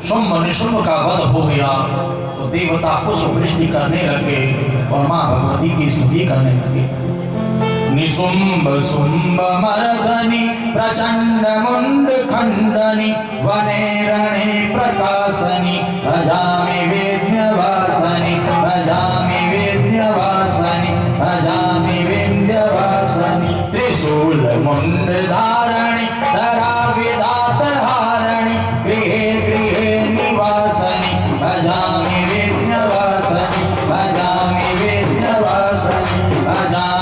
[SPEAKER 1] शुंभ निशुंभ का वध हो गया तो देवता पुष्प वृष्टि करने लगे और मां भगवती की स्तुति करने लगे। निशुंभ शुंभ मर्दनी प्रचंड मुंड खंडनी वने रणे प्रकाशनी भजामि वेद्यवासनी भजामि वेद्यवासनी भजामि वेद्यवासनी त्रिशूल मुंड धारणी धरा विधात हारणी गृहे गृहे निवासनी भजामि वेद्यवासनी भजामि वेद्यवासनी भजामि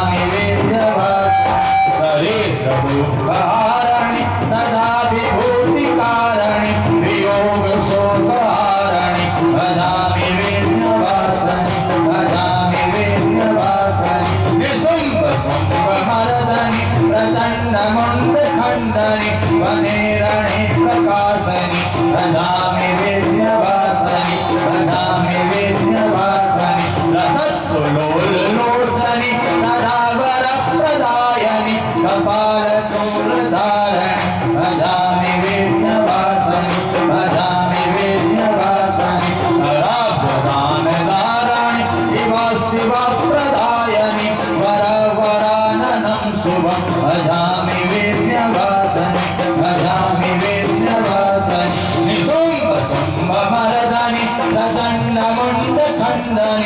[SPEAKER 1] दुःखहारणी सदा विभूति कारणी वियोग शोक हारणी भजामि वेद्यवासनी भजामि वेद्यवासनी निशुंभ शुंभ मर्दनी प्रचंड मुंड खंडनी वने रणे प्रकाशनी भजामि वेद्यवासनी भजामि वेद्यवासनी रसत्कुलोल लोचनी सदा वर प्रदायनी कपाल तूल धारणी भजामि वेद्यवासनी भजामि वेद्यवासनी हराभ्यदान धारणी शिव शिव प्रदायनी वर वराननं शुभं भजामि वेद्यवासनी भजामि वेद्यवासनी निशुंभ शुंभ मर्दनी प्रचंड मुंड खंडनी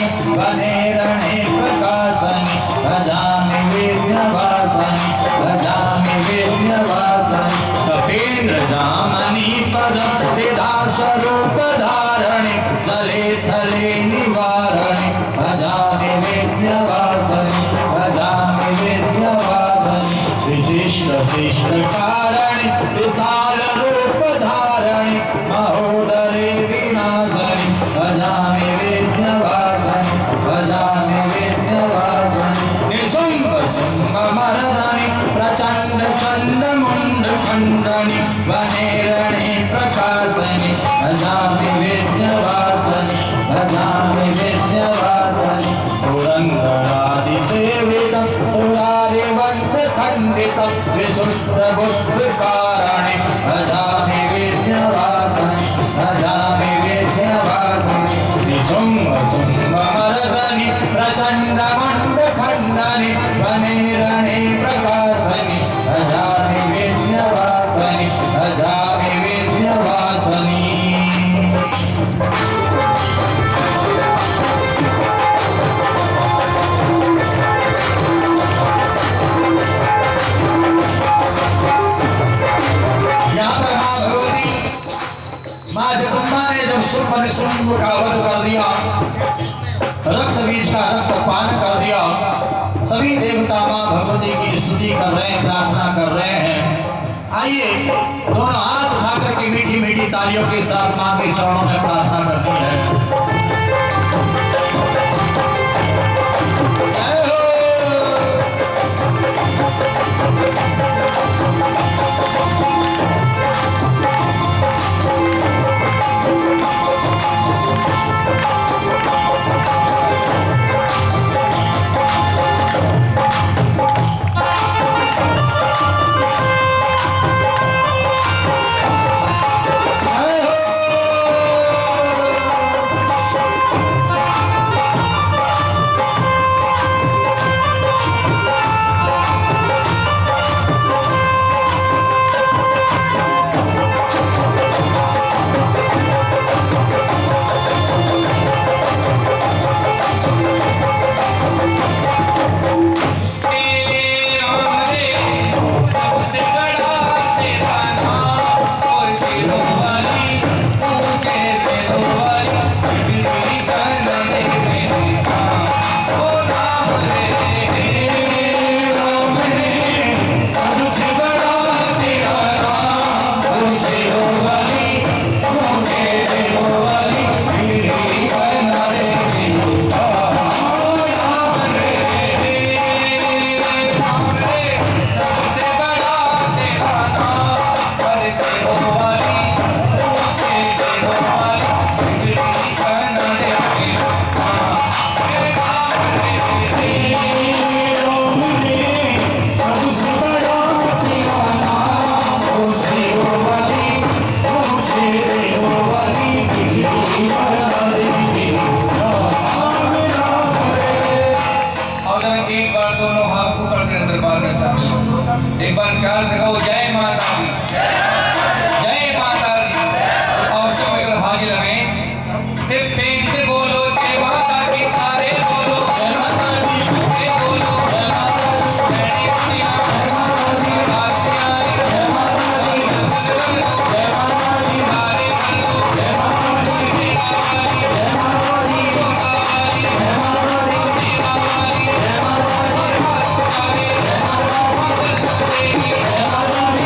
[SPEAKER 1] वने रणे प्रकाशनि भजामि विद्यावासनि भजामि विद्यावासनि कपीन्द्र जामनि पद विधा स्वरूप धारणि जले थले निवारणि भजामि विद्यावासनि भजामि विद्यावासनि विशिष्ट शिष्ट कारणि विशाल रूप धारणि महोदरे विनाशनि भजामि विद्यावासनि भजामि विद्यावासनि निशुम्भ शुम्भ मर्दनि प्रचण्ड चण्ड मुण्ड खण्डनि वने रणे प्रकाशनि भजामि विद्यावासनि भजामि विद्यावासनि पुरन्दरादिसेवितं सुरारिवंश खण्डितं विशुद्ध बुद्ध कारणि भजामि विद्यावासनि भजामि विद्यावासनि निशुम्भ शुम्भ मर्दनि प्रचण्ड मण्ड खण्डनि वने रणे प्रकाशनि भजामि विद्यावासनि भजामि विद्यावासनि शुंभ का वध कर दिया, रक्त बीज का रक्त पान कर दिया। सभी देवता मां भगवती की स्तुति कर रहे हैं, प्रार्थना कर रहे हैं। आइए दोनों हाथ उठा करके मीठी मीठी तालियों के साथ मां के चरणों में प्रार्थना करनी है।
[SPEAKER 2] एक बार प्यार से कहो जय माता दी, जय माता दी। और सब अगर हाजिर लगे प्रेम से बोलो जय माता की, सारे बोलो जय माता दी, बोलो जय माता दी, जय माता दी, जय माता दी, जय माता दी, जय माता दी, सारे बोलो जय माता दी, जय माता दी, जय माता दी, जय माता दी, जय माता दी, जय माता दी, जय माता दी, जय माता दी, जय माता दी, जय माता दी,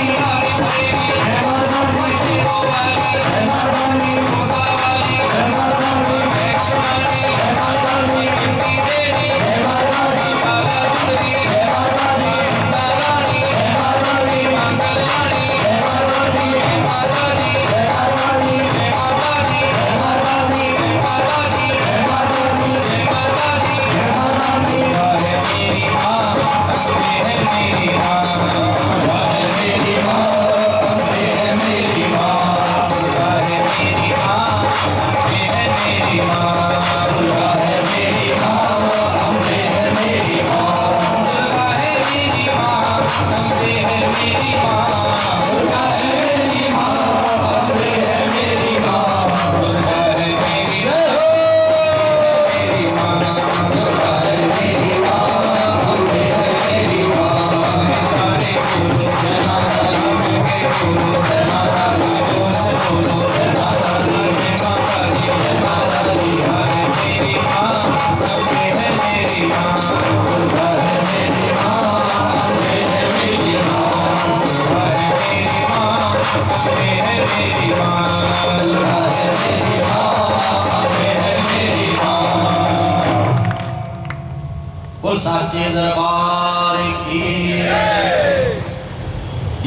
[SPEAKER 1] कुल साचे दरबार की।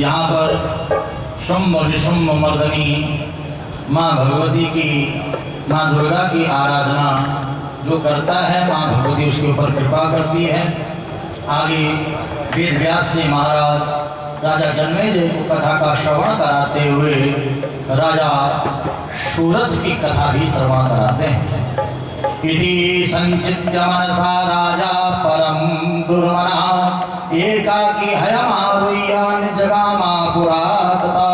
[SPEAKER 1] यहाँ पर शुंभ निशुंभ मर्दनी माँ भगवती की, माँ दुर्गा की आराधना जो करता है, माँ भगवती उसके ऊपर कृपा करती है। आगे वेद व्यास जी महाराज राजा जन्मेजय को कथा का श्रवण कराते हुए राजा सूरथ की कथा भी श्रवण कराते हैं। इति संचित्य मनसा राजा परम दुर्मना एकाकी हयमारुह्य निजगामा पुरातता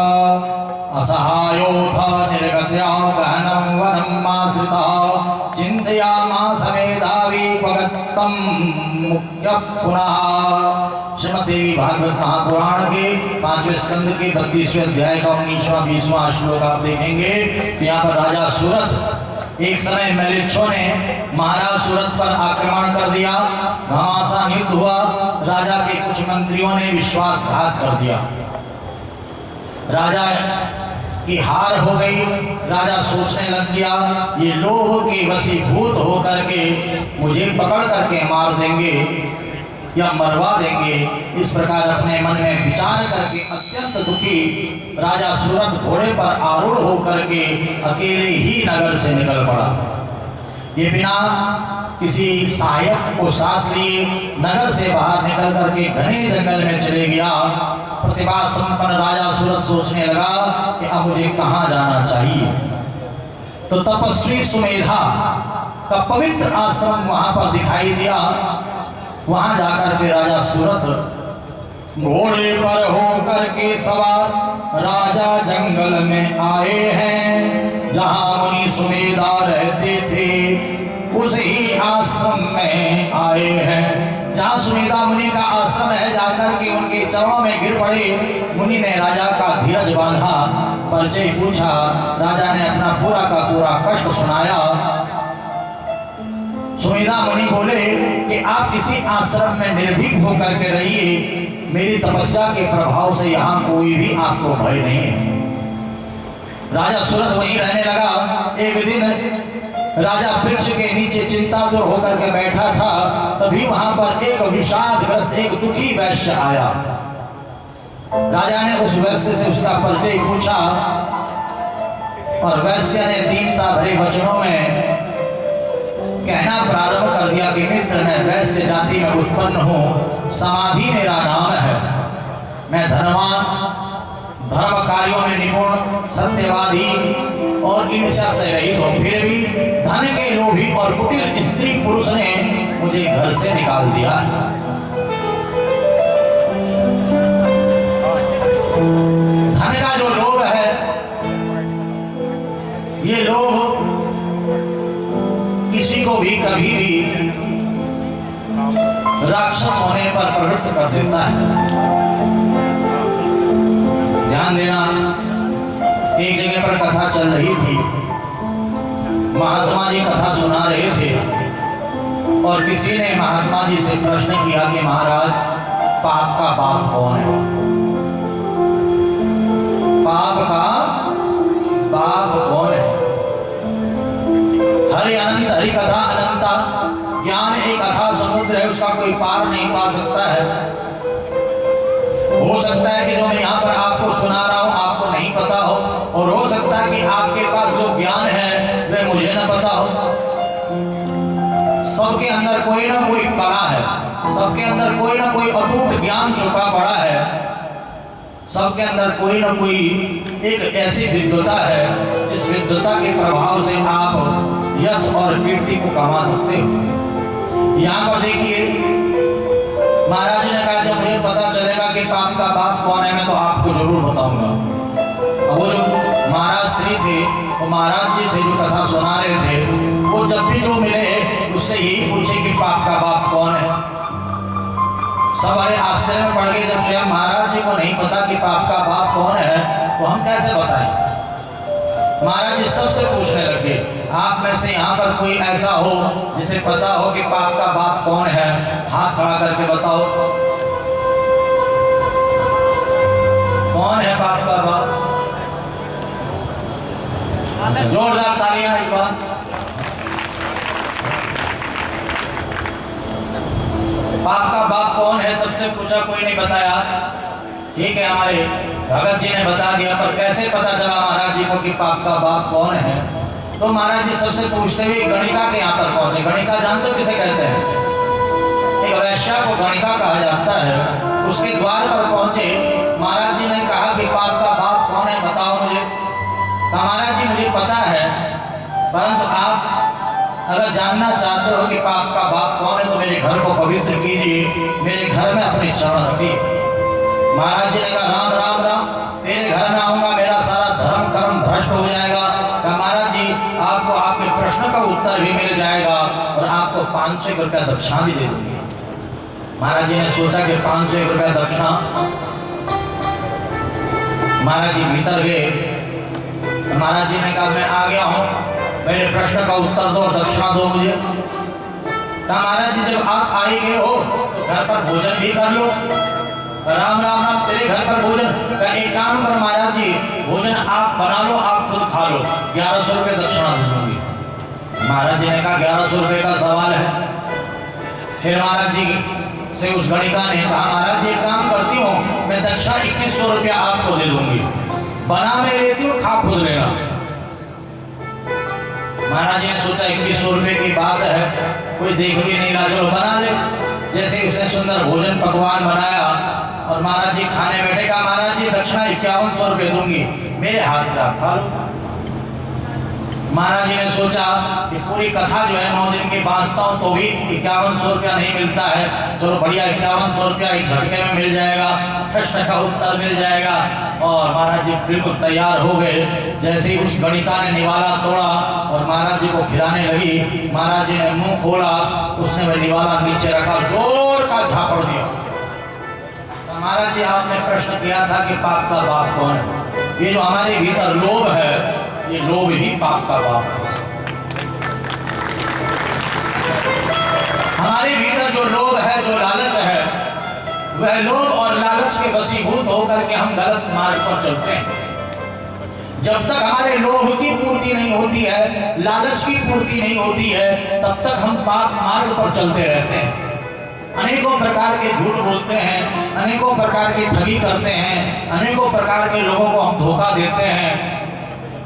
[SPEAKER 1] असहायोऽथ निर्गत्या गहनं वनमाश्रितः चिन्तयामास मेधावीपगतं मुख्य पुनः। श्रीमद् देवी भागवत महापुराण के 5वें स्कंद के 32वें अध्याय का 19वां 20वां श्लोक आप देखेंगे। यहाँ पर राजा सूरथ, एक समय मैलिच्छों ने महाराज सूरथ पर आक्रमण कर दिया, घमासान युद्ध हुआ, राजा के कुछ मंत्रियों ने विश्वासघात कर दिया, राजा की हार हो गई। राजा सोचने लग गया ये लोभ के वशीभूत होकर के मुझे पकड़ करके मार देंगे या मरवा देंगे। इस प्रकार अपने मन में विचार करके अत्यंत दुखी राजा सूरथ घोड़े पर आरूढ़ होकर के अकेले ही नगर से निकल पड़ा। ये बिना किसी सहायक को साथ लिए नगर से बाहर निकल करके घने जंगल में चले गया। प्रतिभा संपन्न राजा सूरथ सोचने लगा कि अब मुझे कहाँ जाना चाहिए। तो तपस्वी सुमेधा का पवित्र आश्रम वहां पर दिखाई दिया। वहां जाकर के राजा सूरथ घोड़े पर होकर के सवार राजा जंगल में आए हैं। जहां मुनि सुमेधा रहते थे उस ही आश्रम में आए हैं। जहां सुमेधा मुनि का आश्रम है, जाकर के उनके चरणों में गिर पड़े। मुनि ने राजा का धीरज बांधा, परिचय पूछा। राजा ने अपना पूरा का पूरा कष्ट सुनाया। सुमेधा मुनि बोले कि आप किसी आश्रम में निर्भीक होकर के रहिए, मेरी तपस्या के प्रभाव से यहाँ कोई भी आपको भय नहीं है। राजा सूरथ वहीं रहने लगा। एक दिन राजा वृक्ष के नीचे चिंतातुर होकर के बैठा था, तभी वहां पर एक विषादग्रस्त, एक दुखी वैश्य आया। राजा ने उस वैश्य से उसका परिचय पूछा और वैश्य ने दीनता भरे वचनों में कहना प्रारंभ कर दिया कि मित्र, मैं वैश्य जाति में उत्पन्न हूँ, समाधि मेरा नाम है, मैं धनवान, धर्म कार्यों में निपुण, सत्यवादी और ईर्ष्या से रहित हूँ। फिर भी धन के लोभी और कुटिल स्त्री पुरुष ने मुझे घर से निकाल दिया। धन का जो लोभ है, ये लोभ किसी को भी कभी भी राक्षस होने पर प्रवृत्त कर देता है। ध्यान देना, एक जगह पर कथा चल रही थी, महात्मा जी कथा सुना रहे थे और किसी ने महात्मा जी से प्रश्न किया कि महाराज, पाप का बाप कौन है? पाप का बाप कौन है? हरि अनंत, हरि कथा अनंता, ज्ञान एक अथाह समुद्र है, उसका कोई पार नहीं पा सकता है। हो सकता है कि जो मैं यहाँ पर आपको सुना रहा हूँ आपको नहीं पता हो, और हो सकता है कि आपके पास जो ज्ञान है वह मुझे न पता हो। सबके अंदर कोई ना कोई कला है, सबके अंदर कोई ना कोई अटूट ज्ञान छुपा पड़ा है, सबके अंदर कोई ना कोई एक ऐसी विद्वता है जिस विद्वता के प्रभाव से आप यश और कीर्ति को कमा सकते हो। यहाँ पर देखिए, महाराज ने कहा जब मुझे पता चलेगा कि पाप का बाप कौन है मैं तो आपको जरूर बताऊंगा। अब वो जो महाराज श्री थे, वो महाराज जी थे जो कथा सुना रहे थे, वो जब भी जो मिले उससे यही पूछे कि पाप का बाप कौन है। सब बड़े आश्चर्य में पड़ गए जब स्वयं महाराज जी को नहीं पता कि पाप का बाप कौन है तो हम कैसे बताएं। महाराज जी सबसे पूछने लगे, आप में से यहाँ पर कोई ऐसा हो जिसे पता हो कि पाप का बाप कौन है, हाथ खड़ा करके बताओ, कौन है पाप का बाप? जोरदार तालियां एक बार। पाप का बाप कौन है, सबसे पूछा, कोई नहीं बताया। ठीक है, हमारे भगत जी ने बता दिया, पर कैसे पता चला महाराज जी को कि पाप का बाप कौन है? तो महाराज जी सबसे पूछते हुए गणिका के यहाँ पर पहुंचे। गणिका जानते हो किसे कहते हैं? एक वैश्या को गणिका कहा जाता है। उसके द्वार पर पहुंचे, महाराज जी ने कहा कि पाप का बाप कौन है, बताओ मुझे। कहा महाराज जी मुझे पता है, परंतु आप अगर जानना चाहते हो कि पाप का बाप कौन है तो मेरे घर को पवित्र कीजिए, मेरे घर में अपने चरण रखिए। महाराज जी ने कहा राम राम राम, तेरे घर में आऊंगा मेरा सारा धर्म कर्म भ्रष्ट हो जाएगा। कहा महाराज जी आपको आपके प्रश्न का उत्तर भी मिल जाएगा और आपको 500 रुपया दक्षिणा भी दे दूंगी। महाराज जी ने सोचा कि 500 रुपया दक्षिणा। महाराज जी भीतर गए। महाराज जी ने कहा मैं आ गया हूँ, मेरे प्रश्न का उत्तर दो, दक्षिणा दो मुझे। कहा महाराज जी जब आप आ ही गए हो तो घर पर भोजन भी कर लो। राम राम राम, तेरे घर पर भोजन? एक काम करो महाराज जी, भोजन आप बना लो, आप खुद खा लो, 1100 रुपये दक्षिणा दूंगी। महाराज जी ने कहा 1100 रुपये का सवाल है। फिर महाराज जी से उस गणिका ने कहा महाराज जी एक काम करती हूँ, मैं दक्षिणा 2100 रुपया आपको दे दूंगी, बना मैं लेती हूँ, खा खुद लेना। महाराज जी ने सोचा 2100 रुपये की बात है, कोई देख भी नहीं रहा, चलो बना ले। जैसे उसने सुंदर भोजन पकवान बनाया और महाराज जी खाने बैठे। का महाराज जी दक्षिणा 5100 रुपये दूंगी, मेरे हाथ से आप खा लो। महाराज जी ने सोचा कि पूरी कथा जो है 9 दिन की बांसता हूँ तो भी 5100 रुपया नहीं मिलता है, चलो बढ़िया 5100 रुपया एक झटके में मिल जाएगा, प्रश्न का उत्तर मिल जाएगा। और महाराज जी बिल्कुल तैयार हो गए। जैसे ही उस गणिका ने निवाला तोड़ा और महाराज जी को खिलाने लगी, महाराज जी ने मुंह खोला, उसने वह निवाला नीचे रखा, जोर का झापड़ दिया। महाराज जी आपने प्रश्न किया था कि पाप का बाप कौन है? ये जो हमारे भीतर लोभ है, ये लोभ ही पाप का बाप है। हमारे भीतर जो लोभ है, जो लालच है, वह लोभ और लालच के वशीभूत होकर के हम गलत मार्ग पर चलते हैं। जब तक हमारे लोभ की पूर्ति नहीं होती है, लालच की पूर्ति नहीं होती है, तब तक हम पाप मार्ग पर चलते रहते हैं। अनेकों प्रकार के झूठ बोलते हैं, अनेकों प्रकार की ठगी करते हैं, अनेकों प्रकार के लोगों को हम धोखा देते हैं।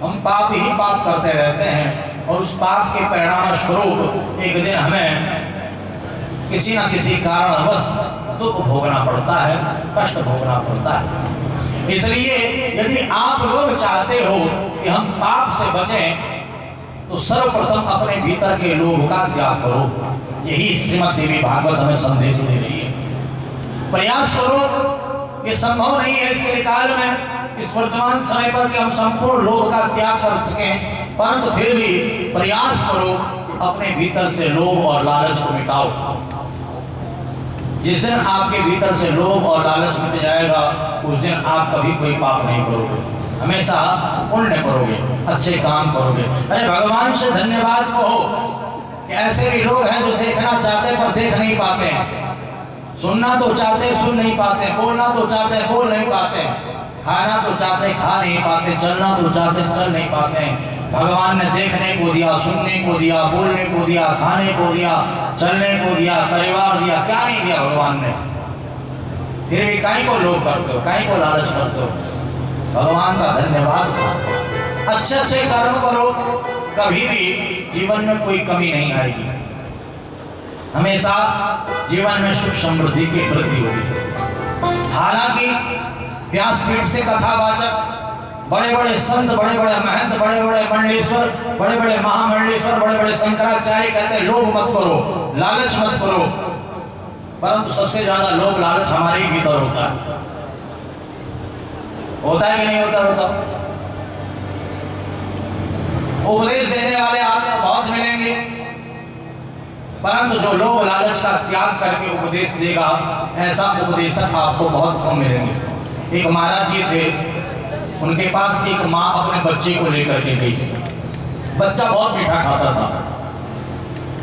[SPEAKER 1] हम पाप ही पाप करते रहते हैं और उस पाप के परिणाम स्वरूप एक दिन हमें किसी न किसी कारणवश दुख भोगना पड़ता है, कष्ट भोगना पड़ता है। इसलिए यदि आप लोग चाहते हो कि हम पाप से बचें तो सर्वप्रथम अपने भीतर के लोभ का त्याग करो। यही श्रीमद् देवी भागवत हमें संदेश दे रही है। प्रयास करो, ये संभव नहीं है इसके काल में, इस वर्तमान समय पर कि हम संपूर्ण लोभ का त्याग कर सकें, परंतु फिर भी प्रयास करो अपने भीतर से लोभ और लालच को मिटाओ। जिस दिन आपके भीतर से लोभ और लालच मिट जाएगा, उस दिन आप कभी कोई पाप नहीं करोगे, हमेशा पुण्य करोगे, अच्छे काम करोगे। अरे भगवान से धन्यवाद कहो कि ऐसे भी लोग हैं जो देखना चाहते पर देख नहीं पाते हैं, सुनना तो चाहते सुन नहीं पाते, बोलना तो चाहते बोल नहीं पाते, खाना तो चाहते खा नहीं पाते, चलना तो चाहते चल नहीं पाते। भगवान ने देखने को दिया, सुनने को दिया, बोलने को दिया, खाने को दिया, चलने को दिया, परिवार दिया, क्या नहीं दिया भगवान ने? फिर भी काहे को लोभ करते हो, काहे को लालच करते हो? भगवान का धन्यवाद। अच्छे अच्छे कर्म करो, कभी भी जीवन में कोई कमी नहीं आएगी, हमेशा जीवन में सुख समृद्धि की वृद्धि होगी। हालांकि व्यासपीठ से कथावाचक बड़े बड़े संत, बड़े बड़े महंत, बड़े बड़े मंडलेश्वर, बड़े बड़े महामंडलेश्वर, बड़े बड़े शंकराचार्य कहते हैं लोभ मत करो, लालच मत करो, परंतु सबसे ज्यादा लोभ लालच हमारे ही भीतर होता है। होता है कि नहीं होता? होता। उपदेश देने वाले आपको बहुत मिलेंगे, परंतु जो लोभ लालच का त्याग करके उपदेश देगा, ऐसा उपदेशक आपको बहुत कम मिलेंगे। एक महाराज जी थे, उनके पास एक माँ अपने बच्चे को लेकर के गई। बच्चा बहुत मीठा खाता था,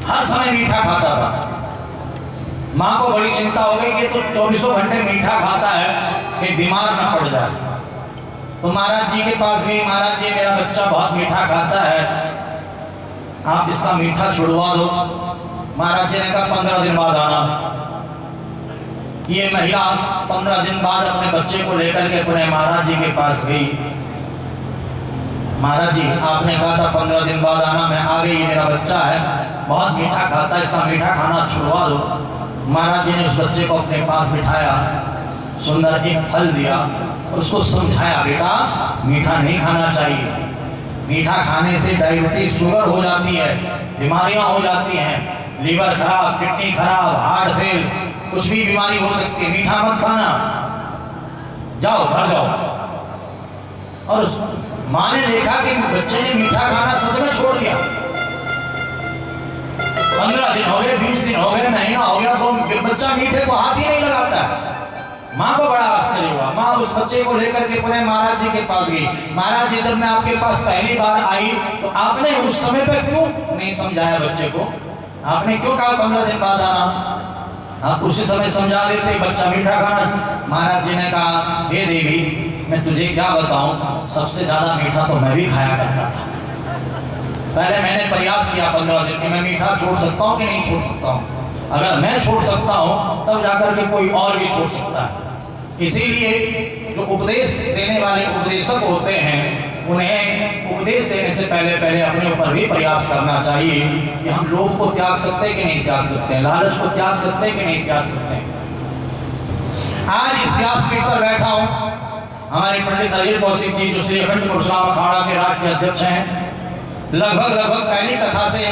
[SPEAKER 1] हर समय मीठा खाता था। माँ को बड़ी चिंता हो गई कि तो 24 घंटे मीठा खाता है कि बीमार ना पड़ जाए। तो महाराज जी के पास गई, महाराज जी मेरा बच्चा बहुत मीठा खाता है, आप इसका मीठा छुड़वा दो। महाराज जी ने कहा 15 दिन बाद आना। ये महिला 15 दिन बाद अपने बच्चे को लेकर के अपने महाराज जी के पास गई। महाराज जी, आपने कहा था 15 दिन बाद आना, मैं आ गई, मेरा बच्चा है, बहुत मीठा खाता है, इसका मीठा खाना छुड़वा दो। महाराज जी ने उस बच्चे को अपने पास बिठाया, सुंदर एक फल दिया और उसको समझाया, बेटा मीठा नहीं खाना चाहिए, मीठा खाने से डायबिटीज, शुगर हो जाती है, बीमारियां हो जाती हैं, लीवर खराब, किडनी खराब, हार्ट फेल, कुछ भी बीमारी हो सकती है, मीठा मत खाना, जाओ घर जाओ। और उस माँ ने देखा कि बच्चे ने मीठा खाना सच में छोड़ दिया। 15 दिन हो गए, 20 दिन हो गए, महीना हो गया, तो बच्चा मीठे को हाथ ही नहीं लगाता। माँ को बड़ा आश्चर्य हुआ। माँ उस बच्चे को लेकर के पुनः महाराज जी के पास गई। महाराज जी, जब मैं आपके पास पहली बार आई तो आपने उस समय पे क्यों नहीं समझाया बच्चे को? आपने क्यों कहा 15 दिन बाद आना? आप उसी समय समझा देते, बच्चा मीठा खाना। महाराज जी ने कहा, हे देवी, मैं तुझे क्या बताऊं, सबसे ज्यादा मीठा तो मैं भी खाया करता था। पहले मैंने प्रयास किया 15 दिन कि मैं मीठा छोड़ सकता हूँ कि नहीं छोड़ सकता हूँ। अगर मैं छोड़ सकता हूँ तब जाकर के कोई और भी छोड़ सकता है। इसीलिए जो उपदेश देने वाले उपदेशक होते हैं, उन्हें उपदेश देने से पहले अपने ऊपर भी प्रयास करना चाहिए कि हम लोभ को त्याग सकते हैं कि नहीं त्याग सकते, लालच को त्याग सकते हैं कि नहीं त्याग सकते। आज इस व्यासपीठ पर बैठा हूँ, हमारे पंडित अजीर कौशिक जी, जो श्री अखंड परशुराम अखाड़ा के राष्ट्रीय अध्यक्ष हैं, लगभग पहली कथा से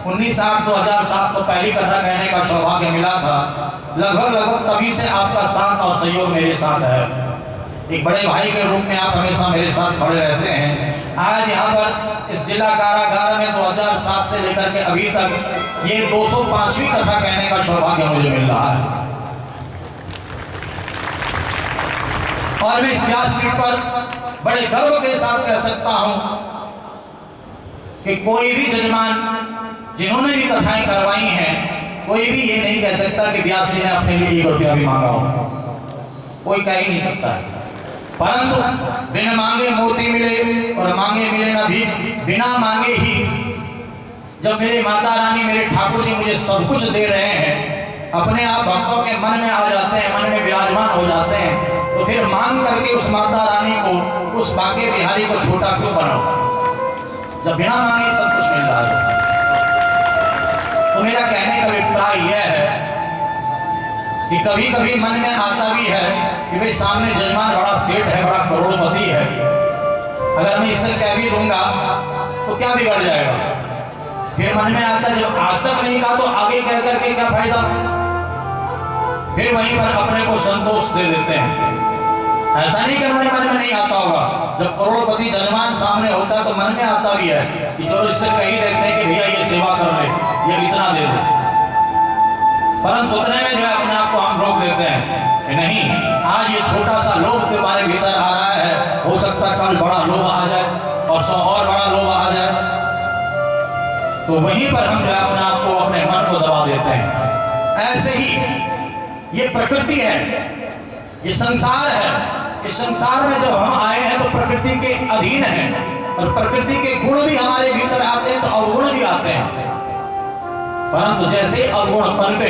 [SPEAKER 1] 1908 2007 को पहली कथा कहने का सौभाग्य मिला था। लगभग तभी से आपका साथ और सहयोग मेरे साथ है। एक बड़े भाई के रूप में आप हमेशा मेरे साथ खड़े रहते हैं। आज यहाँ पर इस जिला कारागार में 2007 से लेकर के अभी तक ये 205वीं कथा कहने का सौभाग्य मुझे मिल रहा है। और मैं इस व्यासपीठ पर बड़े गर्व के साथ कह सकता हूं कि कोई भी जजमान जिन्होंने भी कथाएं करवाई हैं, कोई भी ये नहीं कह सकता कि व्यास जी ने अपने लिए 1 रुपया भी मांगा हो। कोई कह ही नहीं सकता है। परंतु बिना मांगे मोती मिले और मांगे मिले ना भी, बिना मांगे ही जब मेरे माता रानी, मेरे ठाकुर जी मुझे सब कुछ दे रहे हैं, अपने आप भक्तों के मन में आ जाते हैं, मन में विराजमान हो जाते हैं, तो फिर मांग करके उस माता रानी को, उस बांके बिहारी को छोटा क्यों बनाओ, जब बिना मांगे सब कुछ मिल रहा है। तो मेरा कहने का अभिप्राय यह है कि कभी कभी मन में आता भी है कि भाई सामने जजमान बड़ा सेठ है, बड़ा करोड़पति है, अगर मैं इससे कह भी दूंगा तो क्या बिगड़ जाएगा। फिर मन में आता है, जब आज तक नहीं कहा तो आगे कह करके क्या फायदा। फिर वहीं पर अपने को संतोष दे देते हैं। ऐसा नहीं कि हमारे मन में नहीं आता होगा, जब करोड़पति जजमान सामने होता है तो मन में आता भी है कि चलो इससे कही देते हैं कि भैया ये सेवा कर ले, ये इतना दे दे। परंतु उतने में जो है अपने आप को हम रोक देते हैं कि नहीं, आज ये छोटा सा लोभ तुम्हारे भीतर आ रहा है, हो सकता है कल बड़ा लोभ आ जाए और 100 और बड़ा लोभ आ जाए। तो वहीं पर हम जो है अपने आप को, अपने मन को दबा देते हैं। ऐसे ही ये प्रकृति है, ये संसार है। इस संसार में जब हम आए हैं तो प्रकृति के अधीन हैं, और प्रकृति के गुण भी हमारे भीतर आते हैं तो अवगुण भी आते हैं। परंतु जैसे अवगुण पनपे,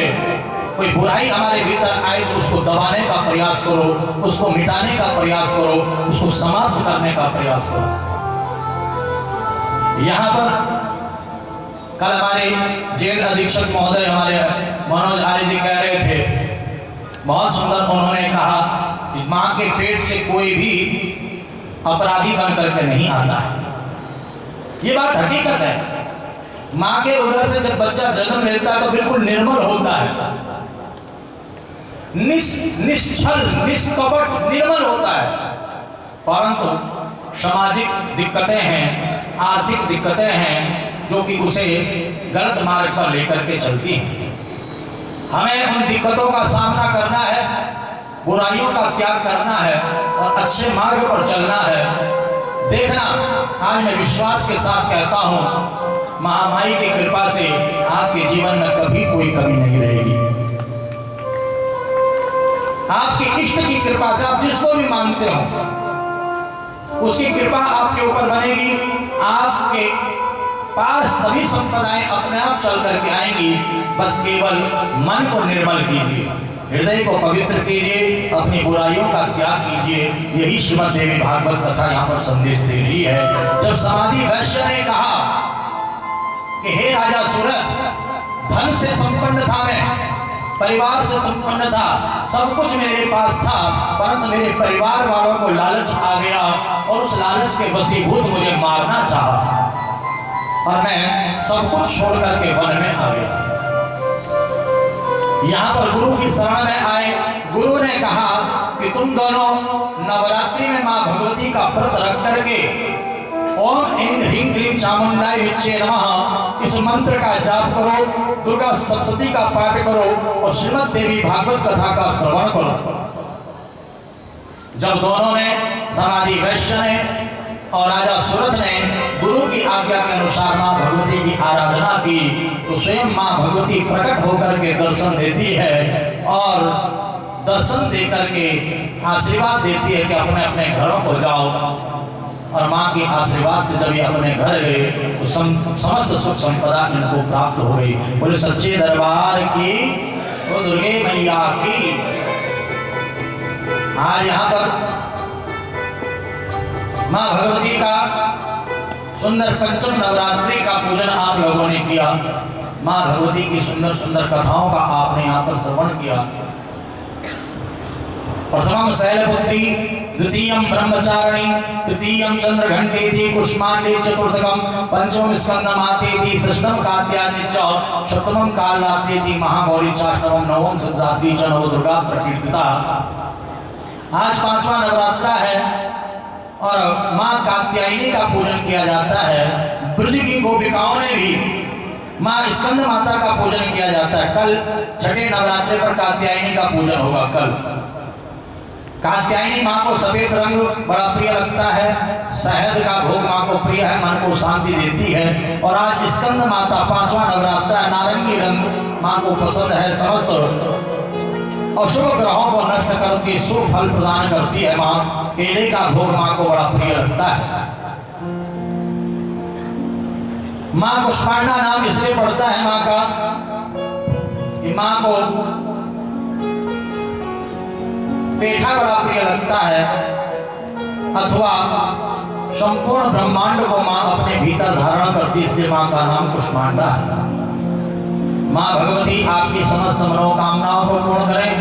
[SPEAKER 1] कोई बुराई हमारे भीतर आए तो उसको दबाने का प्रयास करो, उसको मिटाने का प्रयास करो, उसको समाप्त करने का प्रयास करो। यहाँ पर कल हमारे जेल अधीक्षक महोदय, हमारे मनोज आर्य जी कह रहे थे, बहुत सुंदर उन्होंने कहा कि मां के पेट से कोई भी अपराधी बन करके नहीं आता है। ये बात हकीकत है। मां के उदर से जब बच्चा जन्म लेता है तो बिल्कुल निर्मल होता है, निश्चल, निष्कपट, निर्मल होता है। परंतु सामाजिक दिक्कतें हैं, आर्थिक दिक्कतें हैं, जो कि उसे गलत मार्ग पर लेकर के चलती हैं। हमें उन दिक्कतों का सामना करना है, बुराइयों का त्याग करना है और अच्छे मार्ग पर चलना है। देखना, आज मैं विश्वास के साथ कहता हूँ, महामाई की कृपा से आपके जीवन में कभी कोई कमी नहीं रहेगी। आपके इष्ट की कृपा से, आप जिसको भी मानते हो उसकी कृपा आपके ऊपर बनेगी। आपके पास सभी संपदाएं अपने आप चल करके आएंगी। बस केवल मन को निर्मल कीजिए। हृदय को पवित्र कीजिए, अपनी बुराइयों का त्याग कीजिए। यही श्रीमद् देवी भागवत कथा यहाँ पर संदेश दे रही है। जब समाधि वैश्य ने कहा कि हे राजा सूरत, धन से संपन्न था मैं, परिवार से संपन्न था, सब कुछ मेरे पास था, परंतु मेरे परिवार वालों को लालच आ गया और उस लालच के वशीभूत मुझे मारना चाहा और मैं सब कुछ छोड़ करके वन में आ गया। यहाँ पर गुरु की शरण में आए। गुरु ने कहा कि तुम दोनों नवरात्रि में माँ भगवती का व्रत रख करके ओम ऐं ह्रीं क्लीं चामुंडाय विच्चे नमः इस मंत्र का जाप करो, दुर्गा सप्तशती का पाठ करो और श्रीमद् देवी भागवत कथा का श्रवण करो। जब दोनों ने, समाधि वैश्य ने और राजा सूरत ने गुरु की आज्ञा के अनुसार माँ भगवती की आराधना की, तो स्वयं माँ भगवती प्रकट होकर के दर्शन देती है और दर्शन दे करके आशीर्वाद देती है कि अपने अपने घरों को जाओ। और माँ के आशीर्वाद से जब ये अपने घर गए तो समस्त सुख संपदा इनको प्राप्त हो गई। बोले सच्चे दरबार की, वो दुर्गे मैया की। आज यहाँ पर माँ भगवती का सुंदर पंचम नवरात्रि का पूजन आप लोगों ने किया। माँ भगवती की सुंदर सुंदर कथाओं का आपने यहाँ पर श्रवण किया। प्रथमम शैलपुत्री, द्वितीयम ब्रह्मचारिणी, तृतीयम चंद्रघंटेति, कुष्मांडे चतुर्थकम, पंचमम स्कंदमातेति, षष्ठम कात्यायनी च, सप्तमम कालरात्रिति, महागौरी चाष्टमम, नवम सिद्धात्री च, नवदुर्गा प्रकीर्तिता। आज पांचवा नवरात्रा है और माँ कात्यायनी का पूजन किया जाता है। ब्रज की गोपिकाओं ने भी माँ स्कंद माता का पूजन किया जाता है। कल छठे नवरात्रि पर कात्यायनी का पूजन होगा। कल कात्यायनी माँ को सफेद रंग बड़ा प्रिय लगता है, शहद का भोग माँ को प्रिय है, मन को शांति देती है। और आज स्कंद माता पांचवा नवरात्रा, नारंगी रंग माँ को पसंद है। समस्त अशुभ ग्रहों को नष्ट करके शुभ फल प्रदान करती है माँ। केले का भोग माँ को बड़ा प्रिय लगता है। माँ कुष्मांडा नाम इसलिए पड़ता है माँ का कि माँ को पेठा बड़ा प्रिय लगता है, अथवा संपूर्ण ब्रह्मांड को माँ अपने भीतर धारण करती, इसलिए माँ का नाम कुष्मांडा है। माँ भगवती आपकी समस्त मनोकामनाओं को पूर्ण करें,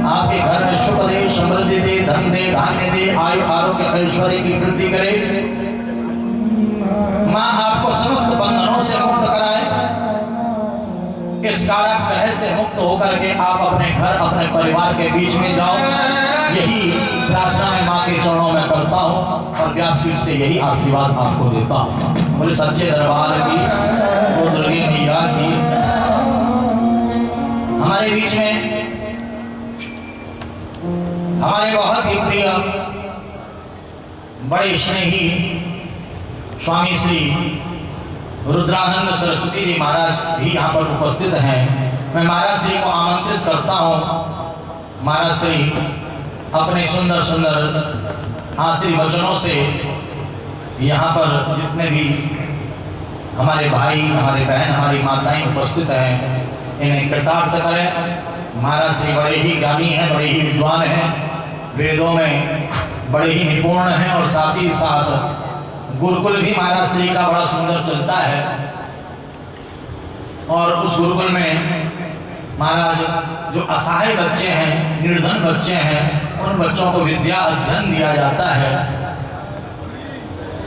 [SPEAKER 1] आपके घर में सुख दे, समृद्धि दे, धन दे, धान्य दे, आयु आरोग्य ऐश्वर्य की वृद्धि करे। माँ आपको समस्त बंधनों से मुक्त कराए, इस कारक ग्रह से मुक्त होकर के आप अपने घर, अपने परिवार के बीच में जाओ। यही प्रार्थना मैं माँ के चरणों में करता हूँ और व्यासपीठ से यही आशीर्वाद आपको देता हूँ। बोले सच्चे दरबार की, वो दुर्गे मैया की। हमारे बीच में हमारे बहुत ही प्रिय बड़े स्नेही स्वामी श्री रुद्रानंद सरस्वती जी महाराज भी यहाँ पर उपस्थित हैं। मैं महाराज श्री को आमंत्रित करता हूँ। महाराज श्री अपने सुंदर सुंदर आशीर्वचनों से यहाँ पर जितने भी हमारे भाई, हमारे बहन, हमारी माताएं उपस्थित हैं, इन्हें कृतार्थ करें। महाराज श्री बड़े ही ज्ञानी हैं, बड़े ही विद्वान हैं, वेदों में बड़े ही निपुण हैं और साथ ही साथ गुरुकुल भी महाराज श्री का बड़ा सुंदर चलता है। और उस गुरुकुल में महाराज जो असहाय बच्चे हैं, निर्धन बच्चे हैं, उन बच्चों को विद्या अध्ययन दिया जाता है,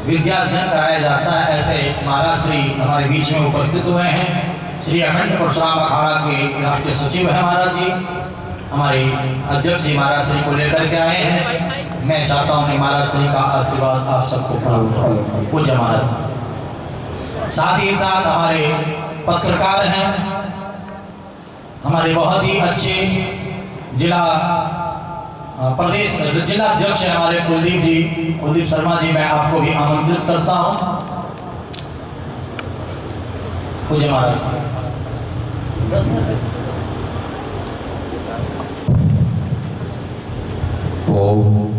[SPEAKER 1] विद्या अध्ययन कराया जाता है। ऐसे महाराज श्री हमारे बीच में उपस्थित हुए हैं। श्री अखंड परशुराम अखाड़ा के राष्ट्रीय सचिव है महाराज जी, हमारे अध्यक्ष जी महाराज श्री को लेकर के आए हैं। मैं चाहता हूं कि महाराज श्री का आशीर्वाद आप सबको प्राप्त हो। पूज्य महाराज। साथ ही साथ हमारे पत्रकार हैं, हमारे बहुत ही अच्छे जिला अध्यक्ष हैं हमारे कुलदीप शर्मा जी। मैं आपको भी आमंत्रित करता हूं। पूज्य महाराज।
[SPEAKER 3] ओम